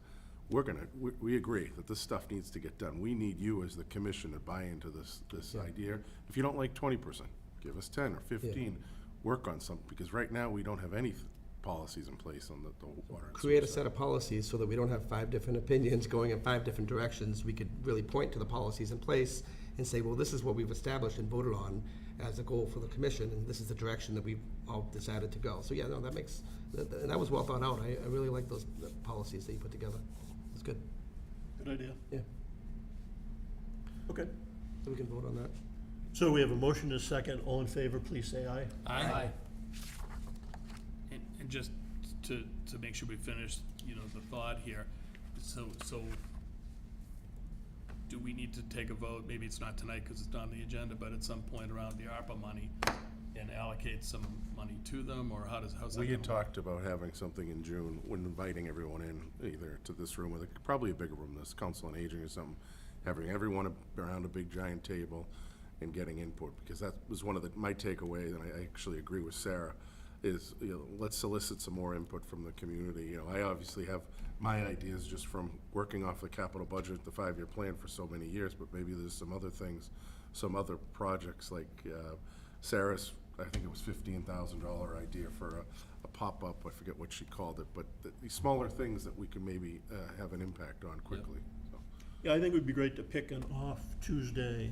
we agree that this stuff needs to get done. We need you as the commission to buy into this idea. If you don't like 20%, give us 10 or 15. Work on something, because right now we don't have any policies in place on the water and sewer Create a side. set of policies so that we don't have 5 different opinions going in 5 different directions. We could really point to the policies in place and say, well, this is what we've established and voted on as a goal for the commission, and this is the direction that we've all decided to go. So yeah, no, and that was well thought out. I really like those policies that you put together. It's good. Good idea. Yeah. Okay. So we can vote on that. So we have a motion and a second. All in favor, please say aye. Aye. And just to make sure we finish, the thought here, so do we need to take a vote? Maybe it's not tonight because it's not on the agenda, but at some point around the ARPA money and allocate some money to them, or how's that? We had gonna work? talked about having something in June, when inviting everyone in, either to this room, or probably a bigger room, this Council on Aging or something, having everyone around a big giant table and getting input, because that was one of my takeaway, and I actually agree with Sarah, is, let's solicit some more input from the community. I obviously have my ideas just from working off the capital budget, the 5-year plan for so many years, but maybe there's some other things, some other projects, like Sarah's, I think it was $15,000 idea for a pop-up, I forget what she called it, but these smaller things that we can maybe have an impact on quickly. So. Yeah, I think it would be great to pick an off Tuesday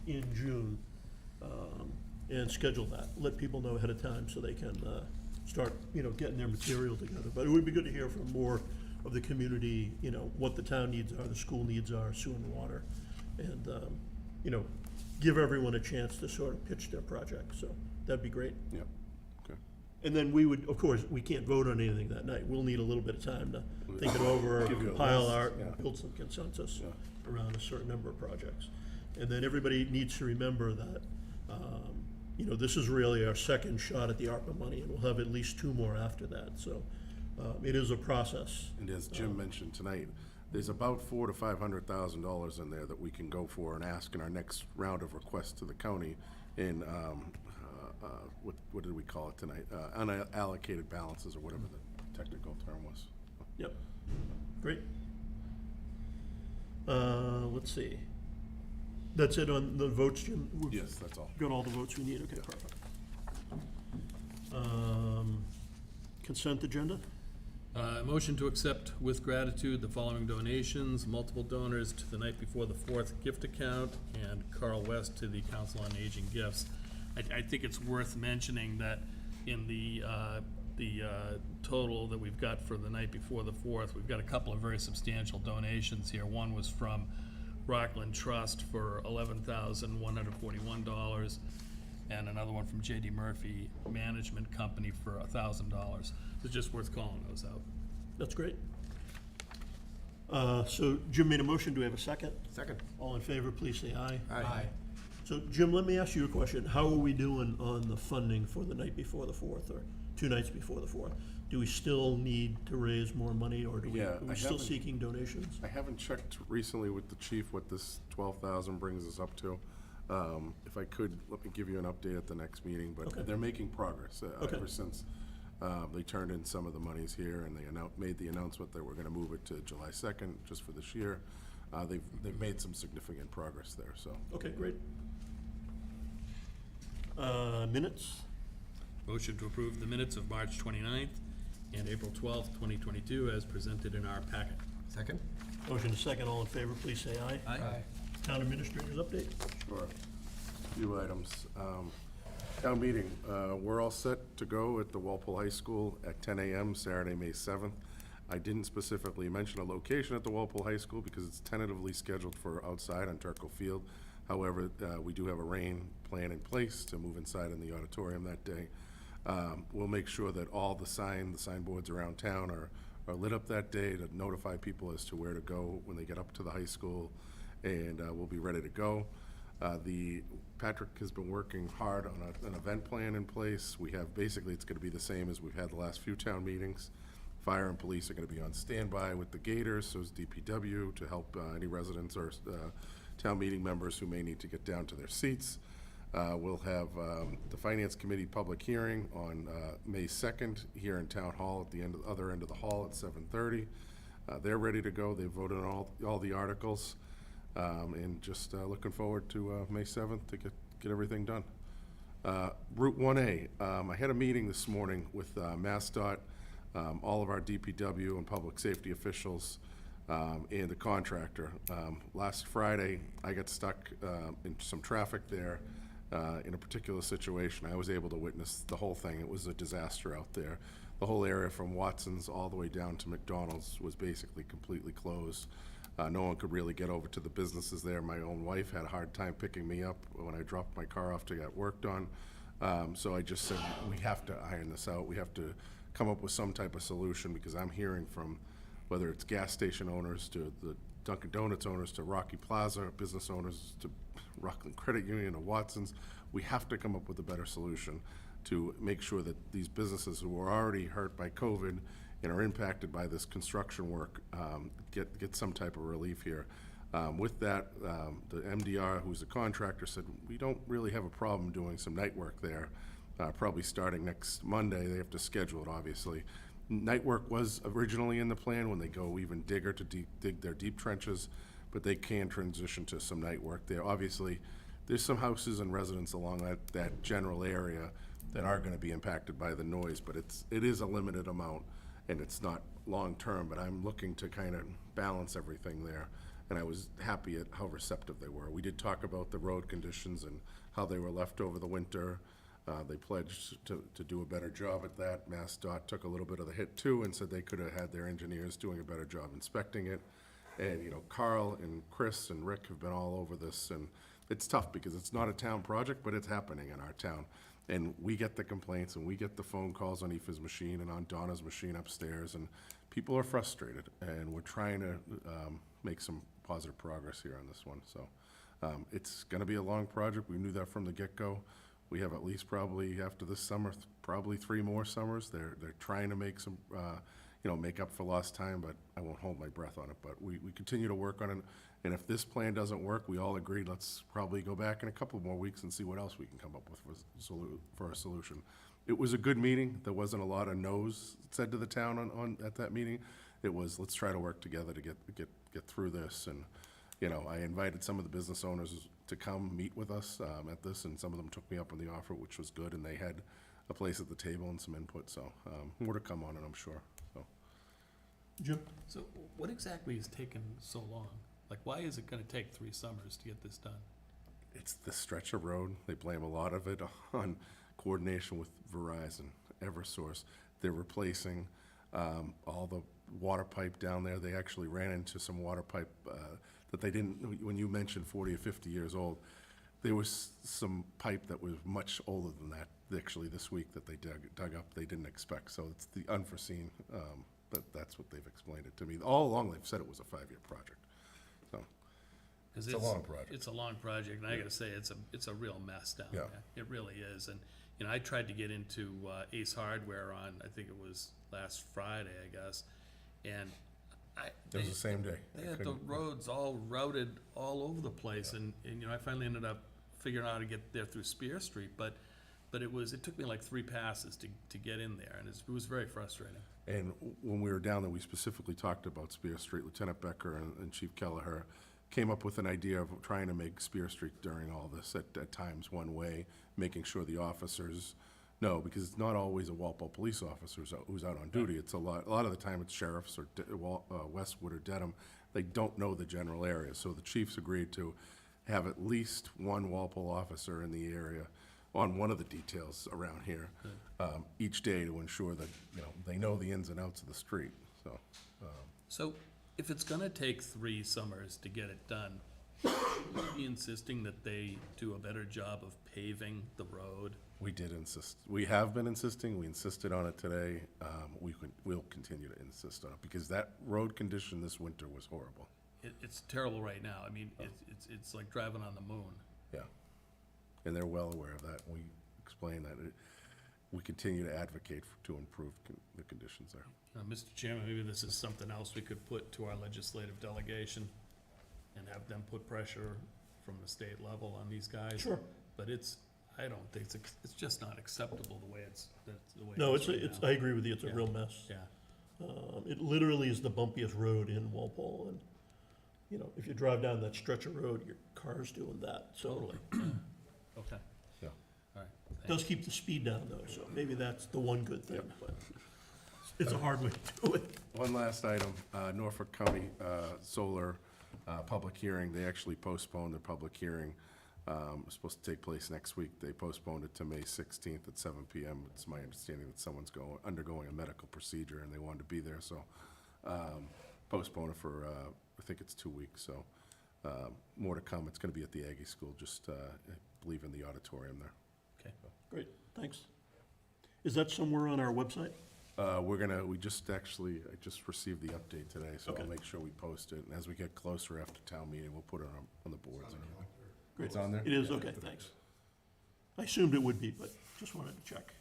in June, and schedule that. Let people know ahead of time so they can start, getting their material together. But it would be good to hear from more of the community, what the town needs are, the school needs are, sewer and water, and, give everyone a chance to sort of pitch their project. So that'd be great. Yep. Okay. And then we would, of course, we can't vote on anything that night. We'll need a little bit of time to think it over, Give you a compile list, our, yeah. build some consensus Yeah. around a certain number of projects. And then everybody needs to remember that, this is really our second shot at the ARPA money, and we'll have at least 2 more after that. So It is a process. And as Jim mentioned tonight, there's about $400,000 to $500,000 in there that we can go for and ask in our next round of requests to the county in, what did we call it tonight? Unallocated balances, or whatever the technical term was. Yep, great. Let's see. That's it on the votes, Jim? We've Yes, that's all. got all the votes we need, okay, perfect. Consent agenda? Motion to accept with gratitude the following donations: multiple donors to the Night Before the Fourth gift account, and Carl West to the Council on Aging gifts. I think it's worth mentioning that in the total that we've got for the Night Before the Fourth, we've got a couple of very substantial donations here. One was from Rockland Trust for $11,141, and another one from J.D. Murphy Management Company for $1,000. It's just worth calling those out. That's great. So Jim made a motion, do we have a second? Second. All in favor, please say aye. Aye. So Jim, let me ask you a question. How are we doing on the funding for the Night Before the Fourth, or 2 nights before the Fourth? Do we still need to raise more money, or Yeah, are I we still haven't- seeking donations? I haven't checked recently with the chief what this 12,000 brings us up to. If I could, let me give you an update at the next meeting, but Okay. they're making progress. Okay. Ever since they turned in some of the monies here, and they made the announcement that we're gonna move it to July 2nd, just for this year. They've made some significant progress there, so. Okay, great. Minutes? Motion to approve the minutes of March 29th and April 12th, 2022, as presented in our packet. Second? Motion to second, all in favor, please say aye. Aye. Town administrators update? Sure. Few items. Town meeting, we're all set to go at the Walpole High School at 10 a.m. Saturday, May 7th. I didn't specifically mention a location at the Walpole High School because it's tentatively scheduled for outside on Turkle Field. However, we do have a rain plan in place to move inside in the auditorium that day. We'll make sure that all the signboards around town are lit up that day to notify people as to where to go when they get up to the high school, and we'll be ready to go. Patrick has been working hard on an event plan in place. We have, basically, it's gonna be the same as we've had the last few town meetings. Fire and police are gonna be on standby with the gators, so is DPW, to help any residents or town meeting members who may need to get down to their seats. We'll have the Finance Committee public hearing on May 2nd here in Town Hall at the other end of the hall at 7:30. They're ready to go. They voted on all the articles. And just looking forward to May 7th to get everything done. Route 1A, I had a meeting this morning with MassDOT, all of our DPW and public safety officials, and the contractor. Last Friday, I got stuck in some traffic there in a particular situation. I was able to witness the whole thing. It was a disaster out there. The whole area from Watson's all the way down to McDonald's was basically completely closed. No one could really get over to the businesses there. My own wife had a hard time picking me up when I dropped my car off to get work done. So I just said, we have to iron this out. We have to come up with some type of solution, because I'm hearing from, whether it's gas station owners to the Dunkin' Donuts owners to Rocky Plaza business owners to Rockland Credit Union to Watson's, we have to come up with a better solution to make sure that these businesses who are already hurt by COVID and are impacted by this construction work get some type of relief here. With that, the MDR, who's a contractor, said we don't really have a problem doing some night work there. Probably starting next Monday. They have to schedule it, obviously. Night work was originally in the plan when they go even digger to dig their deep trenches, but they can transition to some night work there. Obviously, there's some houses and residents along that general area that are gonna be impacted by the noise, but it is a limited amount, and it's not long-term, but I'm looking to kind of balance everything there. And I was happy at how receptive they were. We did talk about the road conditions and how they were left over the winter. They pledged to do a better job at that. MassDOT took a little bit of the hit too and said they could have had their engineers doing a better job inspecting it. And, you know, Carl and Chris and Rick have been all over this, and it's tough because it's not a town project, but it's happening in our town. And we get the complaints and we get the phone calls on Aoife's machine and on Donna's machine upstairs, and people are frustrated, and we're trying to make some positive progress here on this one. So it's gonna be a long project. We knew that from the get-go. We have at least probably after this summer, probably 3 more summers. They're trying to make some make up for lost time, but I won't hold my breath on it. But we continue to work on it, and if this plan doesn't work, we all agreed, let's probably go back in a couple more weeks and see what else we can come up with for a solution. It was a good meeting. There wasn't a lot of no's said to the town at that meeting. It was, let's try to work together to get through this. And, I invited some of the business owners to come meet with us at this, and some of them took me up on the offer, which was good, and they had a place at the table and some input, so more to come on it, I'm sure, so. Jim? So what exactly is taking so long? Like, why is it gonna take 3 summers to get this done? It's the stretch of road. They blame a lot of it on coordination with Verizon, Eversource. They're replacing all the water pipe down there. They actually ran into some water pipe that they didn't, when you mentioned 40 or 50 years old, there was some pipe that was much older than that, actually, this week that they dug up, they didn't expect. So it's the unforeseen, but that's what they've explained it to me. All along, they've said it was a 5-year project, so. 'Cause It's a long project. It's a long project, and I gotta say, it's a real mess down Yeah. there. It really is, and, I tried to get into Ace Hardware on, I think it was last Friday, I guess, and It was the same day. they I had the couldn't- roads all routed all over the place, and, I finally ended up figuring out how to get there through Spear Street, but it took me like 3 passes to get in there, and it was very frustrating. And when we were down there, we specifically talked about Spear Street. Lieutenant Becker and Chief Kelleher came up with an idea of trying to make Spear Street during all this at times one way, making sure the officers know, because it's not always a Walpole police officer who's out on duty. It's a lot of the time it's sheriffs or Westwood or Dedham. They don't know the general area. So the chiefs agreed to have at least one Walpole officer in the area on one of the details around here each day to ensure that, they know the ins and outs of the street, so. So, if it's gonna take 3 summers to get it done, would you be insisting that they do a better job of paving the road? We did insist. We have been insisting. We insisted on it today. We'll continue to insist on it because that road condition this winter was horrible. It's terrible right now. I mean, it's like driving on the moon. Yeah. And they're well aware of that. We explain that. We continue to advocate to improve the conditions there. Mr. Chairman, maybe this is something else we could put to our legislative delegation and have them put pressure from the state level on these guys. Sure. But I don't think it's just not acceptable the way it's No, right now. I agree with you, it's a Yeah. real mess. Yeah, It literally is the bumpiest road in Walpole, and, if you drive down that stretch of road, your car's doing that, so. totally. Okay. Yeah. All right. It does keep the speed down, though, so maybe that's the one good thing, but it's a hard way to do it. One last item, Norfolk County Solar public hearing, they actually postponed their public hearing. It was supposed to take place next week. They postponed it to May 16th at 7 PM. It's my understanding that someone's undergoing a medical procedure and they wanted to be there, so postpone it for, I think it's 2 weeks, so more to come. It's gonna be at the Aggie School, just, I believe in the auditorium there. Okay. Great, thanks. Is that somewhere on our website? We just actually, I just received the update today, so I'll Okay. make sure we post it. And as we get closer after town meeting, we'll put it on the boards and everything. Great. It's on there? It is, okay, thanks. I assumed it would be, but just wanted to check.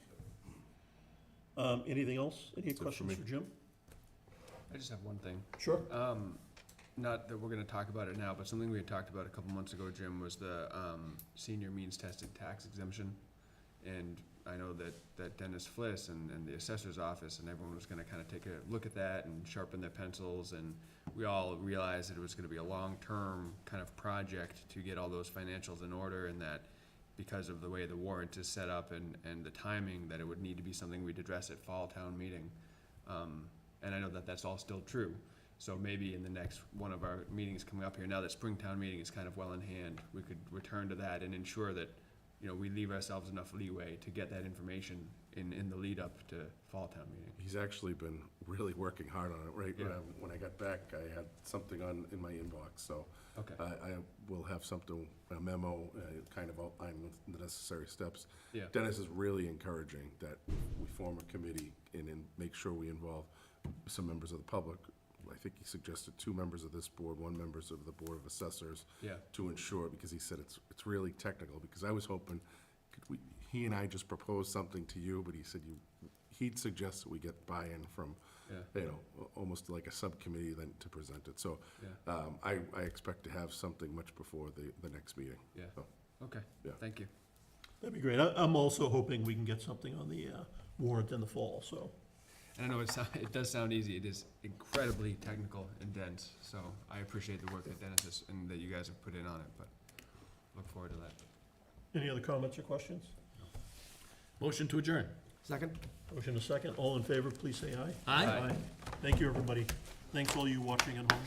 Anything else? Any it for questions me. for Jim? I just have one thing. Sure. Not that we're gonna talk about it now, but something we had talked about a couple months ago, Jim, was the senior means tested tax exemption. And I know that Dennis Fliss and the assessor's office and everyone was gonna kinda take a look at that and sharpen their pencils, and we all realized that it was gonna be a long-term kind of project to get all those financials in order, and that because of the way the warrant is set up and the timing, that it would need to be something we'd address at fall town meeting. And I know that that's all still true. So maybe in the next one of our meetings coming up here, now that Springtown meeting is kind of well in hand, we could return to that and ensure that, we leave ourselves enough leeway to get that information in the lead up to fall town meeting. He's actually been really working hard on it, right? Yeah. When I got back, I had something in my inbox, so Okay. I will have something, a memo, kind of outlining the necessary steps. Yeah. Dennis is really encouraging that we form a committee and make sure we involve some members of the public. I think he suggested 2 members of this board, 1 member of the Board of Assessors. Yeah. To ensure, because he said it's really technical, because I was hoping, he and I just proposed something to you, but he said he'd suggest that we get buy-in from, Yeah. you know, almost like a subcommittee then to present it. So Yeah. I expect to have something much before the next meeting. Yeah. So, Okay, Yeah. thank you. That'd be great. I'm also hoping we can get something on the warrant in the fall, so. And I know it does sound easy, it is incredibly technical and dense, so I appreciate the work that Dennis is, and that you guys have put in on it, but look forward to that. Any other comments or questions? Motion to adjourn. Second? Motion to second. All in favor, please say aye. Aye. Thank you, everybody. Thanks all you watching at home.